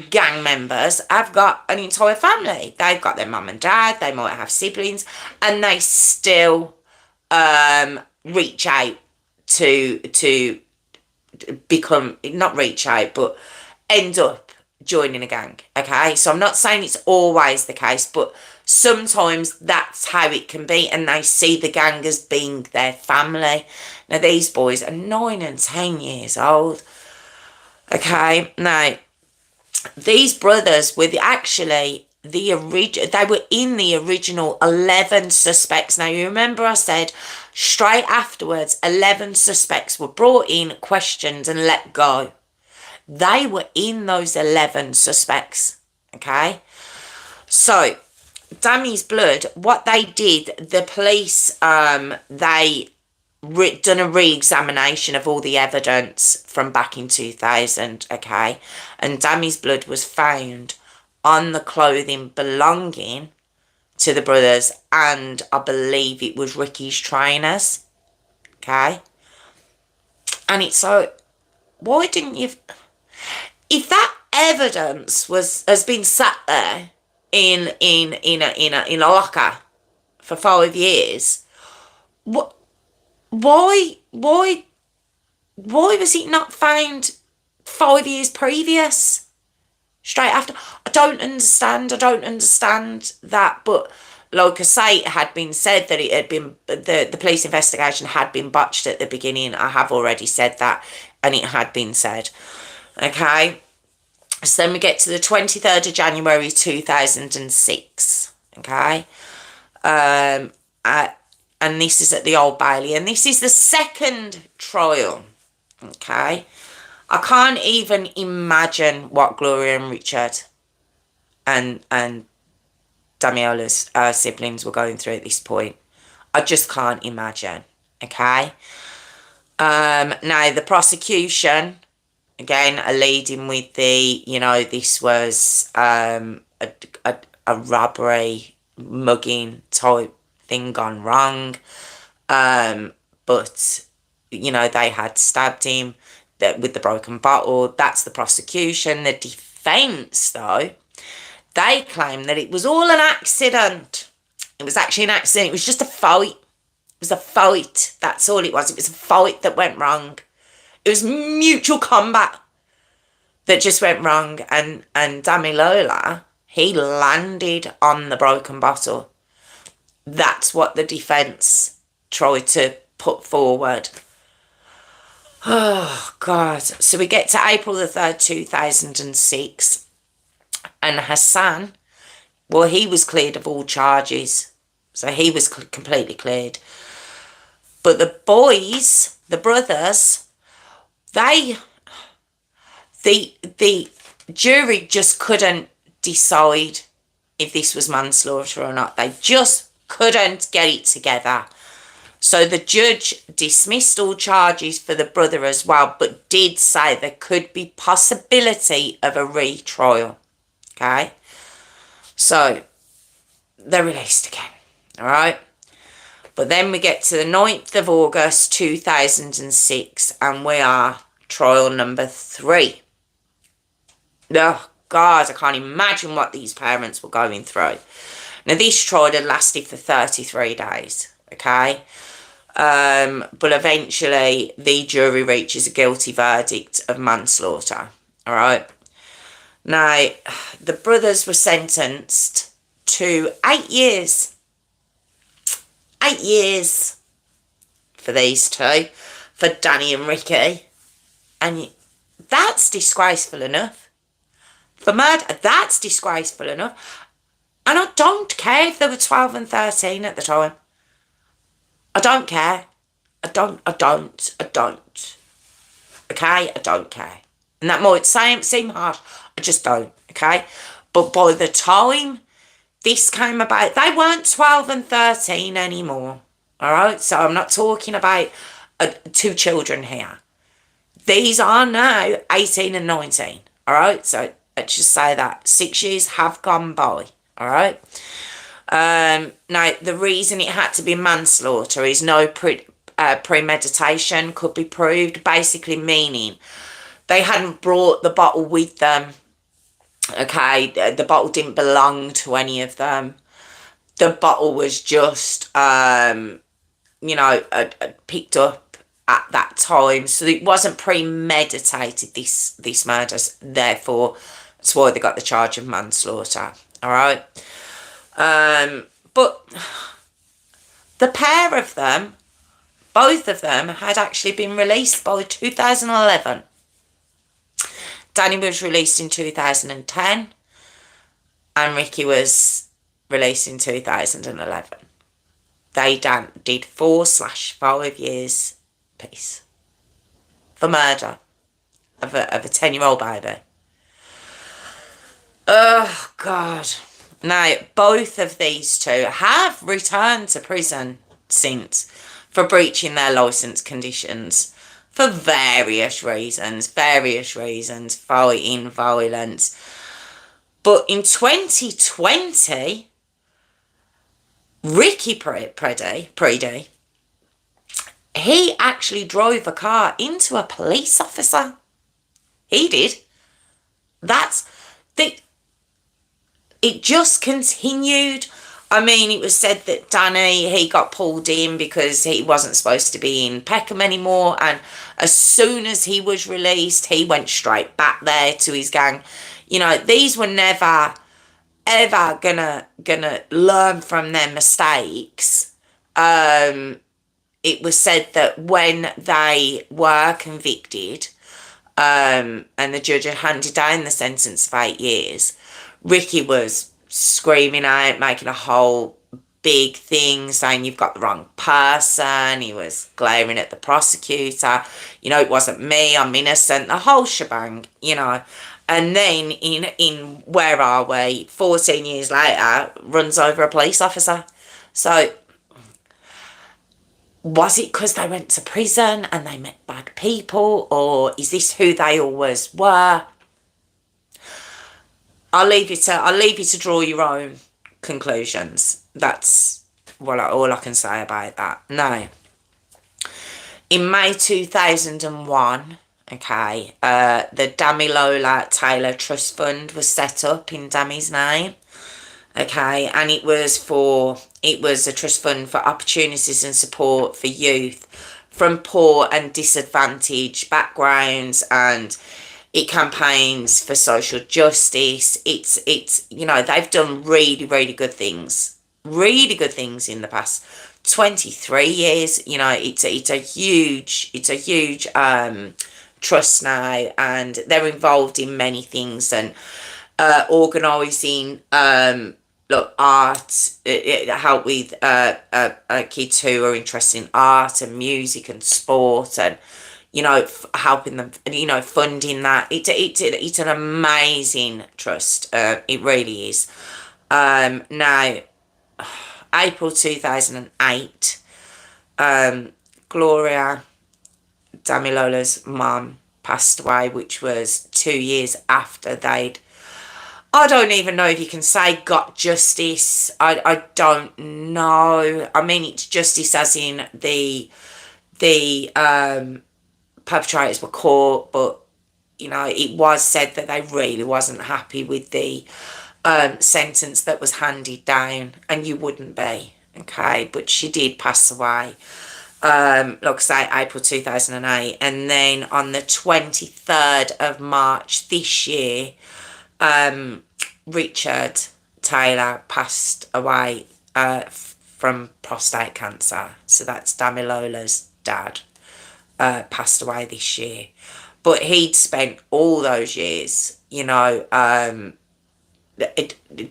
gang members have got an entire family. They've got their mum and dad, they might have siblings, and they still reach out to become, not reach out, but end up joining a gang, okay? So I'm not saying it's always the case, but sometimes that's how it can be, and they see the gang as being their family. Now, these boys are 9 and 10 years old, okay? Now, these brothers were actually they were in the original 11 suspects. Now, you remember I said straight afterwards, 11 suspects were brought in, questioned, and let go. They were in those 11 suspects, okay? So, Dammy's blood, what they did, the police, they done a re-examination of all the evidence from back in 2000, okay? And Dammy's blood was found on the clothing belonging to the brothers, and I believe it was Ricky's trainers, okay? And it's so, why didn't you... If that evidence has been sat there in a locker for 5 years, why was it not found 5 years previous? Straight after? I don't understand that, but like I say, it had been said that it had been, the police investigation had been botched at the beginning. I have already said that, and it had been said. Okay. So then we get to the 23rd of January 2006. Okay. And this is at the Old Bailey, and this is the second trial. Okay. I can't even imagine what Gloria and Richard and Damilola's siblings were going through at this point. I just can't imagine. Okay. Now the prosecution, again, are leading with the, this was a robbery, mugging type thing gone wrong. But, they had stabbed him with the broken bottle. That's the prosecution. The defence, though, they claim that it was all an accident. It was actually an accident. It was just a fight. It was a fight. That's all it was. It was a fight that went wrong. It was mutual combat that just went wrong. And Damilola, he landed on the broken bottle. That's what the defence tried to put forward. Oh, God. So we get to April the 3rd, 2006. And Hassan, well, he was cleared of all charges. So he was completely cleared. But the boys, the brothers, the jury just couldn't decide if this was manslaughter or not. They just couldn't get it together. So the judge dismissed all charges for the brother as well, but did say there could be possibility of a retrial. Okay? So they're released again. All right? But then we get to the 9th of August 2006, and we are trial number 3. Oh, God, I can't imagine what these parents were going through. Now, this trial had lasted for 33 days, okay? But eventually, the jury reaches a guilty verdict of manslaughter, all right? Now, the brothers were sentenced to 8 years. 8 years for these two, for Danny and Ricky. And that's disgraceful enough. For murder, that's disgraceful enough. And I don't care if they were 12 and 13 at the time. I don't care. I don't. Okay? I don't care. And that might seem harsh. I just don't. Okay? But by the time this came about, they weren't 12 and 13 anymore. Alright? So I'm not talking about 2 children here. These are now 18 and 19. Alright? So let's just say that 6 years have gone by. Alright? Now, the reason it had to be manslaughter is no premeditation could be proved, basically meaning they hadn't brought the bottle with them. Okay, the bottle didn't belong to any of them. The bottle was just, picked up at that time. So it wasn't premeditated, this murder. Therefore, that's why they got the charge of manslaughter. All right. But the pair of them, both of them, had actually been released by 2011. Danny was released in 2010 and Ricky was released in 2011. They did 4/5 years apiece for murder of a 10-year-old baby. Oh, God. Now, both of these two have returned to prison since for breaching their licence conditions for various reasons, fighting, violence. But in 2020, Ricky Preedy, he actually drove a car into a police officer. He did. It just continued. I mean, it was said that Danny, he got pulled in because he wasn't supposed to be in Peckham anymore. And as soon as he was released, he went straight back there to his gang. These were never ever gonna learn from their mistakes, it was said that when they were convicted, and the judge had handed down the sentence of 8 years, Ricky was screaming out, making a whole big thing, saying you've got the wrong person. He was glaring at the prosecutor. It wasn't me, I'm innocent, the whole shebang, And then in where are we? 14 years later, runs over a police officer. So was it because they went to prison and they met bad people, or is this who they always were? I'll leave you to draw your own conclusions. That's all I can say about that. Now, in May 2001, okay, the Damilola Taylor Trust Fund was set up in Dami's name. Okay, and it was a trust fund for opportunities and support for youth from poor and disadvantaged backgrounds, and it campaigns for social justice. It's they've done really, really good things. Really good things in the past 23 years. It's a huge trust now, and they're involved in many things, and organising art, help with kids who are interested in art and music and sport, and helping them, funding that. It's an amazing trust. It really is. Now, April 2008, Gloria, Damilola's mum, passed away, which was 2 years after I don't even know if you can say got justice. I don't know. I mean, it's justice as in the perpetrators were caught, but it was said that they really wasn't happy with the sentence that was handed down, and you wouldn't be, okay? But she did pass away. Like I say, April 2008, and then on the 23rd of March this year, Richard Taylor passed away from prostate cancer. So that's Damilola's dad. Passed away this year, but he'd spent all those years,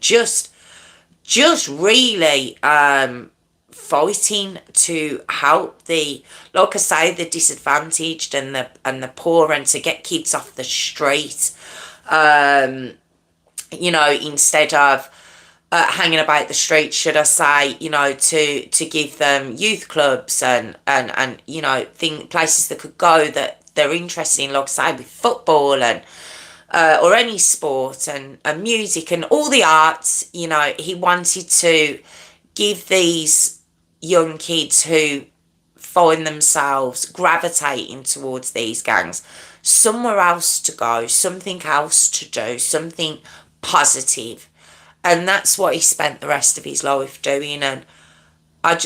just really fighting to help like I say, the disadvantaged and the poor, and to get kids off the street. Instead of hanging about the streets, should I say, to give them youth clubs and places that could go that they're interested in, like I say, with football and or any sport and music and all the arts. He wanted to give these young kids who find themselves gravitating towards these gangs somewhere else to go, something else to do, something positive. And that's what he spent the rest of his life doing. And I've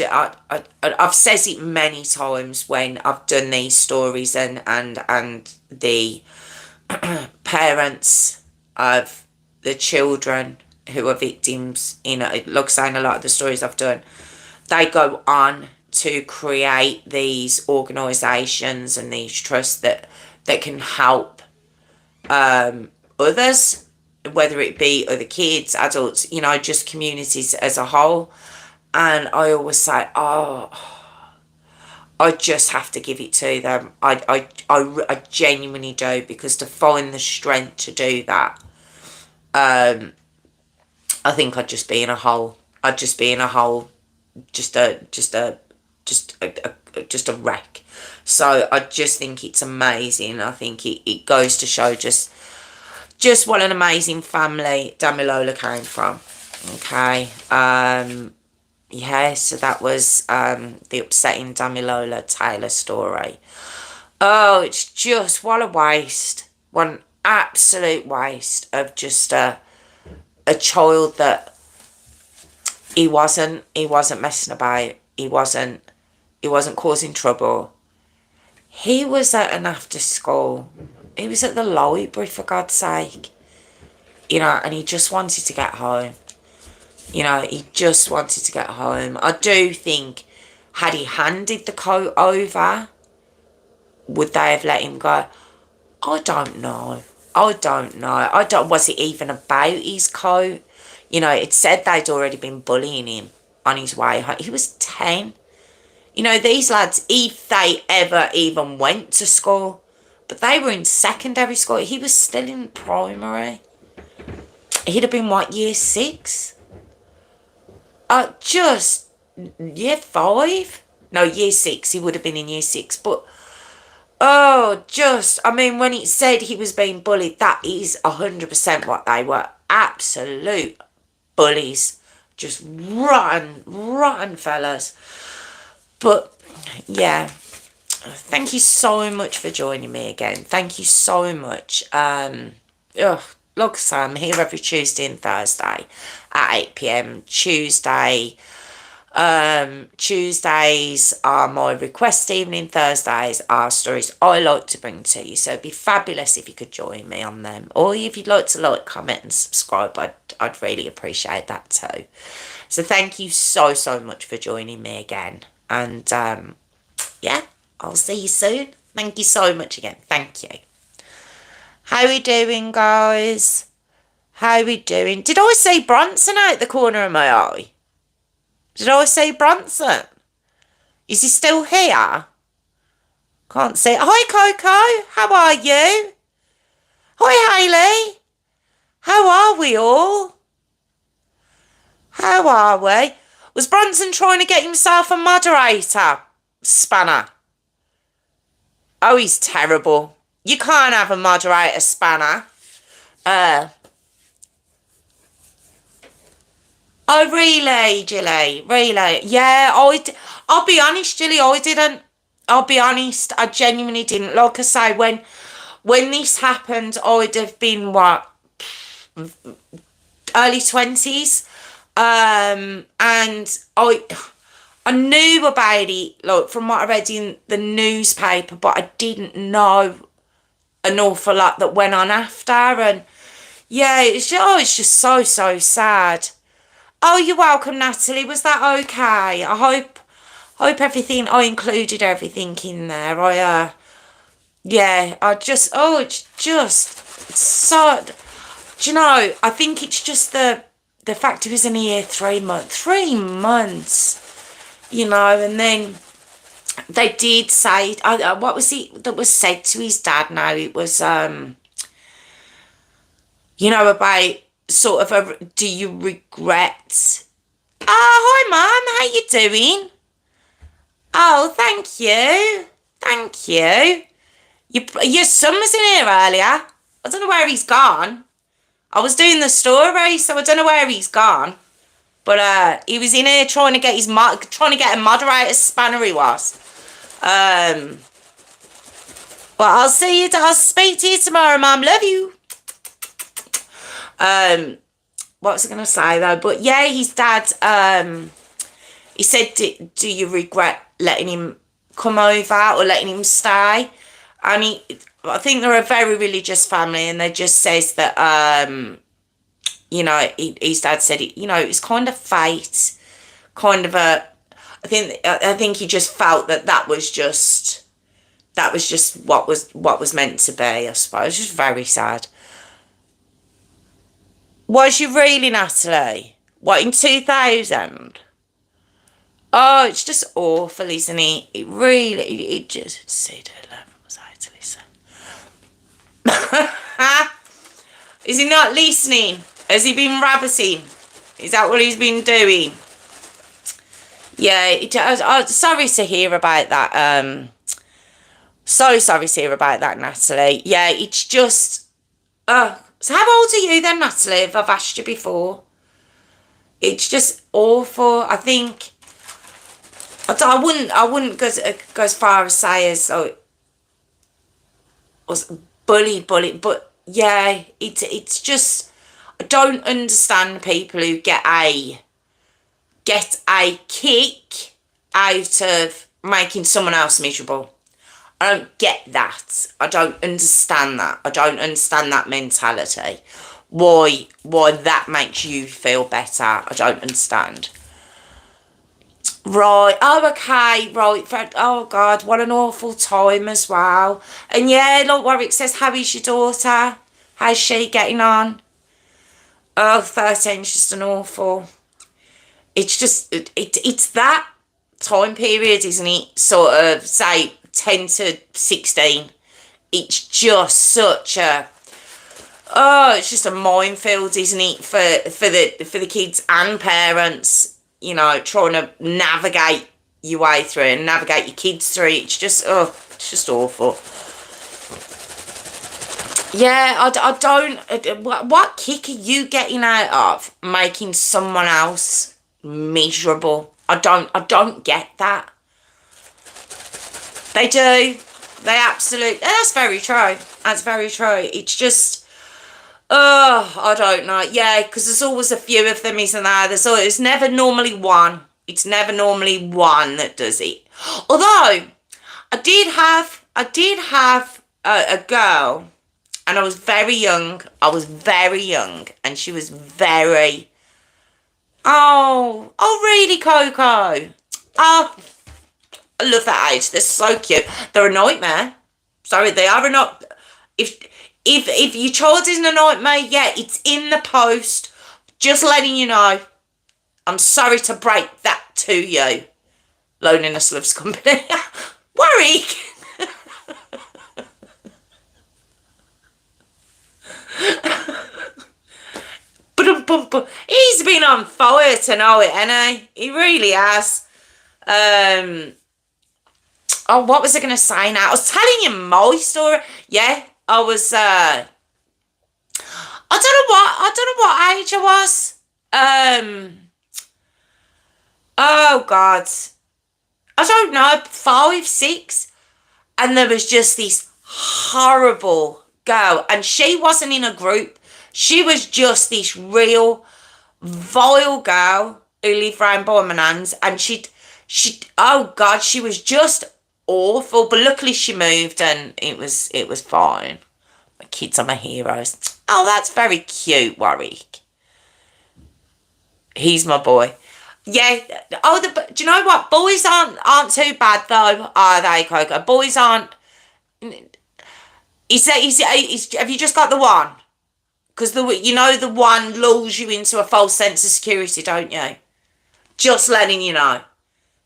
said it many times when I've done these stories, and the parents of the children who are victims, like saying a lot of the stories I've done, they go on to create these organisations and these trusts that can help others, whether it be other kids, adults, just communities as a whole. And I always say, I just have to give it to them. I genuinely do, because to find the strength to do that, I think I'd just be in a hole. I'd just be in a hole, just a wreck. So I just think it's amazing. I think it goes to show just what an amazing family Damilola came from. Okay. Yeah, so that was the upsetting Damilola Taylor story. Oh, it's just, what a waste. What an absolute waste of just a child that he wasn't messing about. He wasn't causing trouble. He was at an after school. He was at the library, for God's sake. you know, and he just wanted to get home. You know, he just wanted to get home. I do think, had he handed the coat over, would they have let him go? I don't know. I don't know. I don't. Was it even about his coat? You know, it said they'd already been bullying him on his way home. He was 10. You know, these lads, if they ever even went to school, but they were in secondary school. He was still in primary. He'd have been, what, year 6? Just year 5? No, year 6. He would have been in year 6. But, I mean, when it said he was being bullied, that is 100% what they were. Absolute bullies. Just rotten fellas. But, yeah. Thank you so much for joining me again. Thank you so much. Like I say, I'm here every Tuesday and Thursday at 8 p.m. Tuesdays are my request evening. Thursdays are stories I like to bring to you. So it'd be fabulous if you could join me on them. Or if you'd like to like, comment and subscribe, I'd really appreciate that too. So thank you so much for joining me again. And yeah, I'll see you soon. Thank you so much again. Thank you. How we doing, guys? How we doing? Did I see Bronson out the corner of my eye? Did I see Bronson? Is he still here? Can't see. Hi, Coco. How are you? Hi, Hayley. How are we all? How are we? Was Bronson trying to get himself a moderator spanner? Oh, he's terrible. You can't have a moderator spanner. Oh, really, Gilly? Really? Yeah, I'll be honest, Gilly, I didn't. I'll be honest, I genuinely didn't. Like I say, when this happened, I'd have been, what, early 20s? And I knew about it, like, from what I read in the newspaper, but I didn't know an awful lot that went on after. And, yeah, it's just so sad. Oh, you're welcome, Natalie. Was that okay? I hope everything, I included everything in there. It's so, do you know, I think it's just the fact he was in here 3 months. 3 months, you know, and then they did say, what was it that was said to his dad now? It was, you know, about sort of do you regret? Oh, hi, Mum. How you doing? Oh, thank you. Thank you. Your son was in here earlier. I don't know where he's gone. I was doing the story, so I don't know where he's gone. But he was in here trying to get a moderator spanner. He was. Well, I'll speak to you tomorrow, Mum. Love you. What was I going to say though? But yeah, his dad, he said, do you regret letting him come over or letting him stay? And I think they're a very religious family, and they just says that, you know, his dad said, you know, it's kind of fate, kind of I think he just felt that was just what was meant to be, I suppose. Just very sad. Was you really, Natalie? What, in 2000? Oh, it's just awful, isn't it? It just... See, the 11 was I to listen. Is he not listening? Has he been rabbiting? Is that what he's been doing? Yeah, I'm sorry to hear about that. So sorry to hear about that, Natalie. Yeah, it's just... So how old are you then, Natalie, if I've asked you before? It's just awful. I think... I wouldn't go as far as say as was bullied, but yeah, it's just... I don't understand people who get a kick out of making someone else miserable. I don't get that. I don't understand that. I don't understand that mentality. why that makes you feel better. I don't understand. Right, oh okay, right, oh God, what an awful time as well. And yeah, like Warwick says, how is your daughter? How's she getting on? Oh, 13's just an awful, it's just, it's that time period, isn't it? Sort of, say, 10 to 16. It's just such a, oh, it's just a minefield, isn't it, for the kids and parents, you know, trying to navigate your way through and navigate your kids through. It's just, oh, it's just awful. Yeah, I don't, what kick are you getting out of making someone else miserable? I don't get that. They do. They absolutely, that's very true. That's very true. It's just, oh, I don't know. Yeah, because there's always a few of them, isn't there? It's never normally one. It's never normally one that does it. Although, I did have a girl, and I was very young. And she was very, oh, really, Coco? Oh, I love that age. They're so cute. They're a nightmare. Sorry, they are not. If your child isn't a nightmare, yeah, it's in the post. Just letting you know. I'm sorry to break that to you. Loneliness loves company. Warwick. But he's been on fire to know it, hasn't he? He really has. Oh, what was I going to say now? I was telling you my story. Yeah, I was, I don't know what age I was. Oh God. I don't know, 5, 6. And there was just this horrible girl. And she wasn't in a group. She was just this real vile girl who lived round by my nan's. And she, oh God, she was just awful. But luckily she moved and it was fine. My kids are my heroes. Oh, that's very cute, Warwick. He's my boy. Yeah. Oh, do you know what? Boys aren't too bad though, are they, Coco? Boys aren't. Have you just got the one? Because the one lulls you into a false sense of security, don't you? Just letting you know.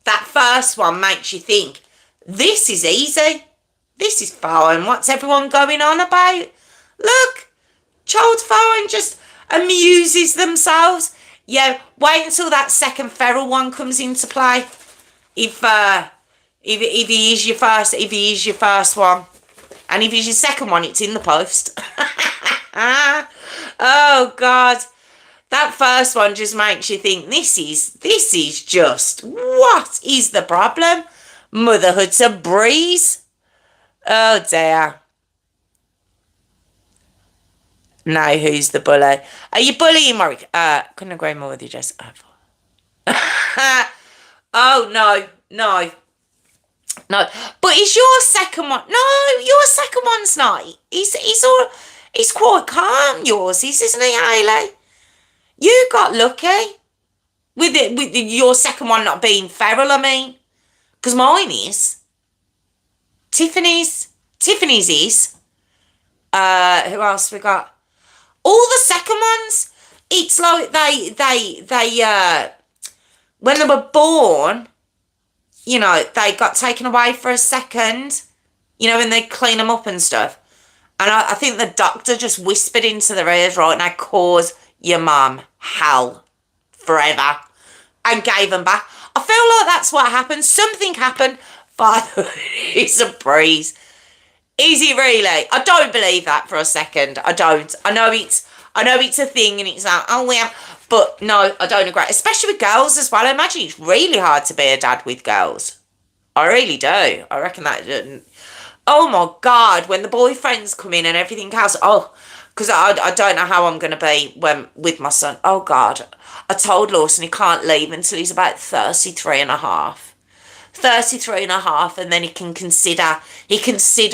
That first one makes you think, this is easy. This is fine. What's everyone going on about? Look, child fine just amuses themselves. Yeah, wait until that second feral one comes into play. If he is your first one. And if he's your second one, it's in the post. Oh God. That first one just makes you think this is just, what is the problem? Motherhood's a breeze. Oh dear. Now who's the bully? Are you bullying Warwick? Couldn't agree more with you, Jess. Oh no. But is your second one? No, your second one's not. He's quite calm. Yours is, isn't he, Hayley? You got lucky with your second one not being feral. I mean, because mine is. Tiffany's is. Who else we got? All the second ones. It's like they when they were born, you know, they got taken away for a second, you know, and they clean them up and stuff. And I think the doctor just whispered into their ears, right, now cause your mum hell forever, and gave them back. I feel like that's what happened. Something happened. Father, it's a breeze. Is it really? I don't believe that for a second. I don't. I know it's a thing and it's like, oh yeah. But no, I don't agree. Especially with girls as well. I imagine it's really hard to be a dad with girls. I really do. I reckon that. Oh my God, when the boyfriends come in and everything else. Oh, because I don't know how I'm going to be with my son. Oh God. I told Lawson he can't leave until he's about 33 and a half. 33 and a half, and then he can consider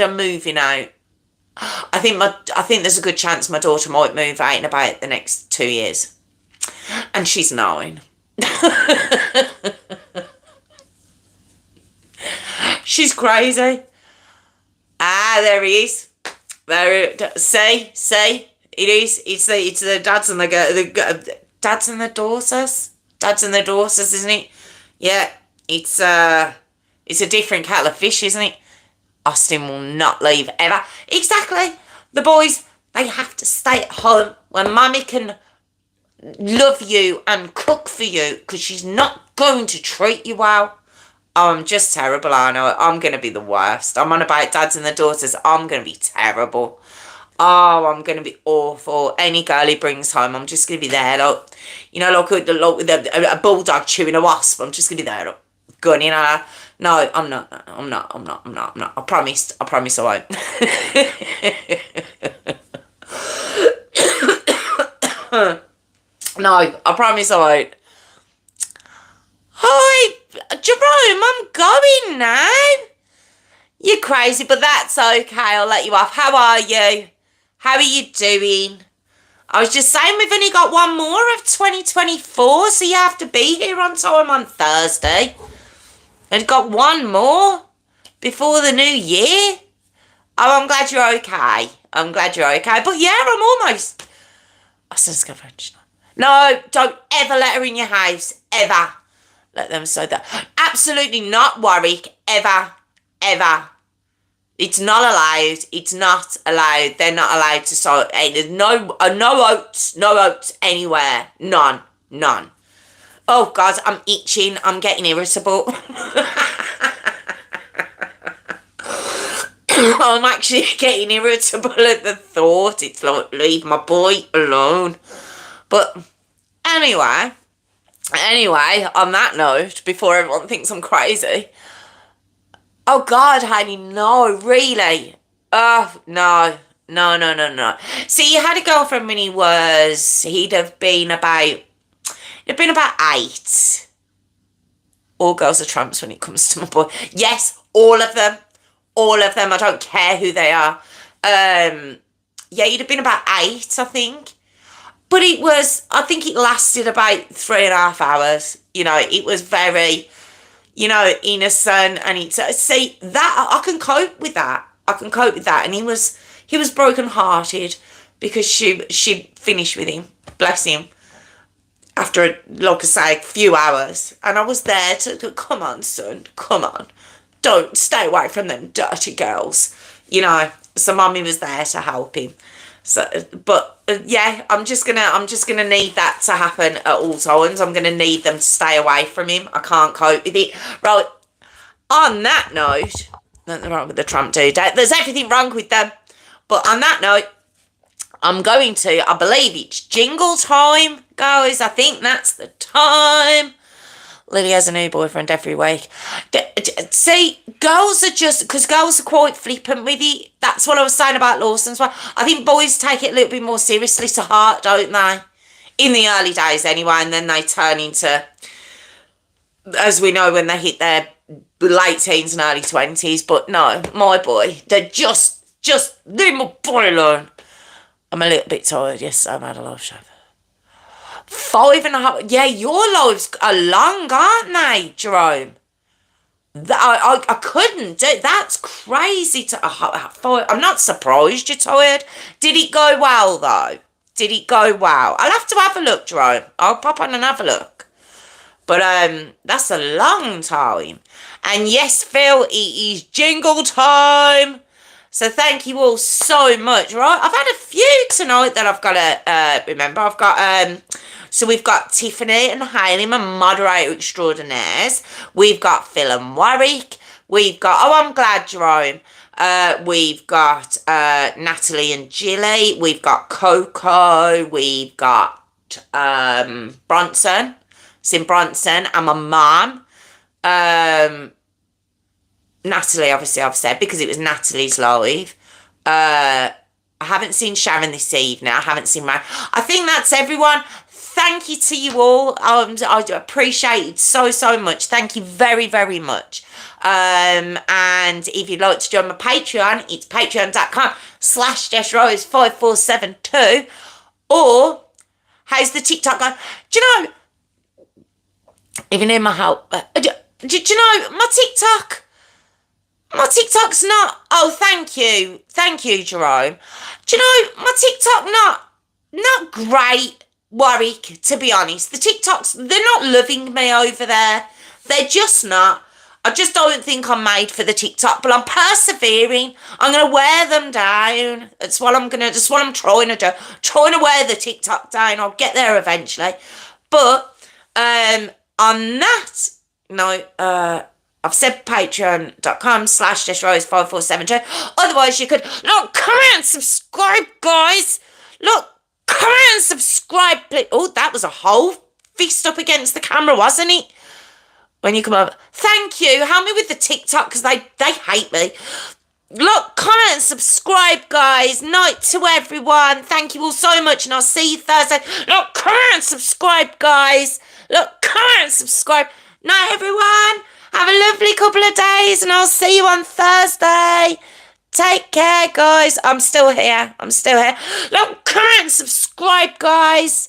moving out. I think there's a good chance my daughter might move out in about the next 2 years. And she's 9. She's crazy. Ah, there he is. See, it is. It's the dads and the dads and the daughters, isn't it? Yeah, it's a different kettle of fish, isn't it? Austin will not leave ever. Exactly. The boys, they have to stay at home when Mummy can love you and cook for you because she's not going to treat you well. Oh, I'm just terrible, I know. I'm going to be the worst. I'm on about dads and the daughters. I'm going to be terrible. Oh, I'm going to be awful. Any girl he brings home, I'm just going to be there, like, you know, like a bulldog chewing a wasp. I'm just going to be there, like, gunning at her. No, I'm not. I promised I won't. No, I promise I won't. Hi, Jerome, I'm going now. You're crazy, but that's okay. I'll let you off. How are you? How are you doing? I was just saying we've only got one more of 2024, so you have to be here on time on Thursday. And got one more before the new year. Oh, I'm glad you're okay. But yeah, I'm almost... I said, let's go French. No, don't ever let her in your house. Ever. Let them say that. Absolutely not, Warwick. Ever. It's not allowed. It's not allowed. They're not allowed to sow. There's no oats anywhere. None. Oh, God, I'm itching. I'm getting irritable. I'm actually getting irritable at the thought. It's like, leave my boy alone. But anyway, on that note, before everyone thinks I'm crazy. Oh, God, honey, no, really? Oh, no. See, you had a girlfriend when he'd have been about 8. All girls are tramps when it comes to my boy. Yes, all of them. I don't care who they are. Yeah, he'd have been about 8, I think. But I think it lasted about 3.5 hours. You know, it was very, you know, innocent. And see, that, I can cope with that. And he was broken-hearted because she finished with him. Bless him. After, like I say, a few hours. And I was there to, come on, son, come on. Don't stay away from them dirty girls. You know, so Mummy was there to help him. So, but yeah, I'm just gonna need that to happen at all times. I'm gonna need them to stay away from him. I can't cope with it. Right. On that note, nothing wrong with the Trump dude. There's everything wrong with them. But on that note, I believe it's jingle time, guys. I think that's the time. Lily has a new boyfriend every week. See, girls are quite flippant with it. That's what I was saying about Lawson's one. I think boys take it a little bit more seriously to heart, don't they? In the early days anyway, and then they turn into, as we know, when they hit their late teens and early 20s. But no, my boy, they're just leave my boy alone. I'm a little bit tired. Yes, I've had a live show. 5.5. Yeah, your lives are long, aren't they, Jerome? I couldn't do. That's crazy. I'm not surprised you're tired. Did it go well though? I'll have to have a look, Jerome. I'll pop on and have a look. But that's a long time. And yes, Phil, it is jingle time. So thank you all so much, right? I've had a few tonight that I've got to remember. I've got, so we've got Tiffany and Hayley, my moderator extraordinaires. We've got Phil and Warwick. We've got, I'm glad, Jerome. We've got Natalie and Jilly. We've got Coco. We've got Bronson. Sim Bronson and my mum. Natalie, obviously, I've said, because it was Natalie's live. I haven't seen Sharon this evening. I haven't seen Mary. I think that's everyone. thank you to you all. I do appreciate it so, so much. Thank you very, very much. And if you'd like to join my Patreon, it's patreon.com/JessRose5472. Or, how's the TikTok going? Do you know, if you need my help, do you know, my TikTok's not, oh, thank you, Jerome. Do you know, my TikTok not great, Warwick, to be honest. The TikToks, they're not loving me over there. They're just not. I just don't think I'm made for the TikTok, but I'm persevering. I'm going to wear them down. That's what I'm trying to do. Trying to wear the TikTok down. I'll get there eventually. But, on that note, I've said patreon.com/JessRose5472. Otherwise, you could, look, comment, subscribe, guys. Look, comment and subscribe, please. Oh, that was a whole fist up against the camera, wasn't it? When you come over. Thank you. Help me with the TikTok because they hate me. Look, comment and subscribe, guys. Night to everyone. Thank you all so much, and I'll see you Thursday. Look, comment and subscribe, guys. Look, comment and subscribe. Night, everyone. Have a lovely couple of days, and I'll see you on Thursday. Take care, guys. I'm still here. Look, comment and subscribe, guys.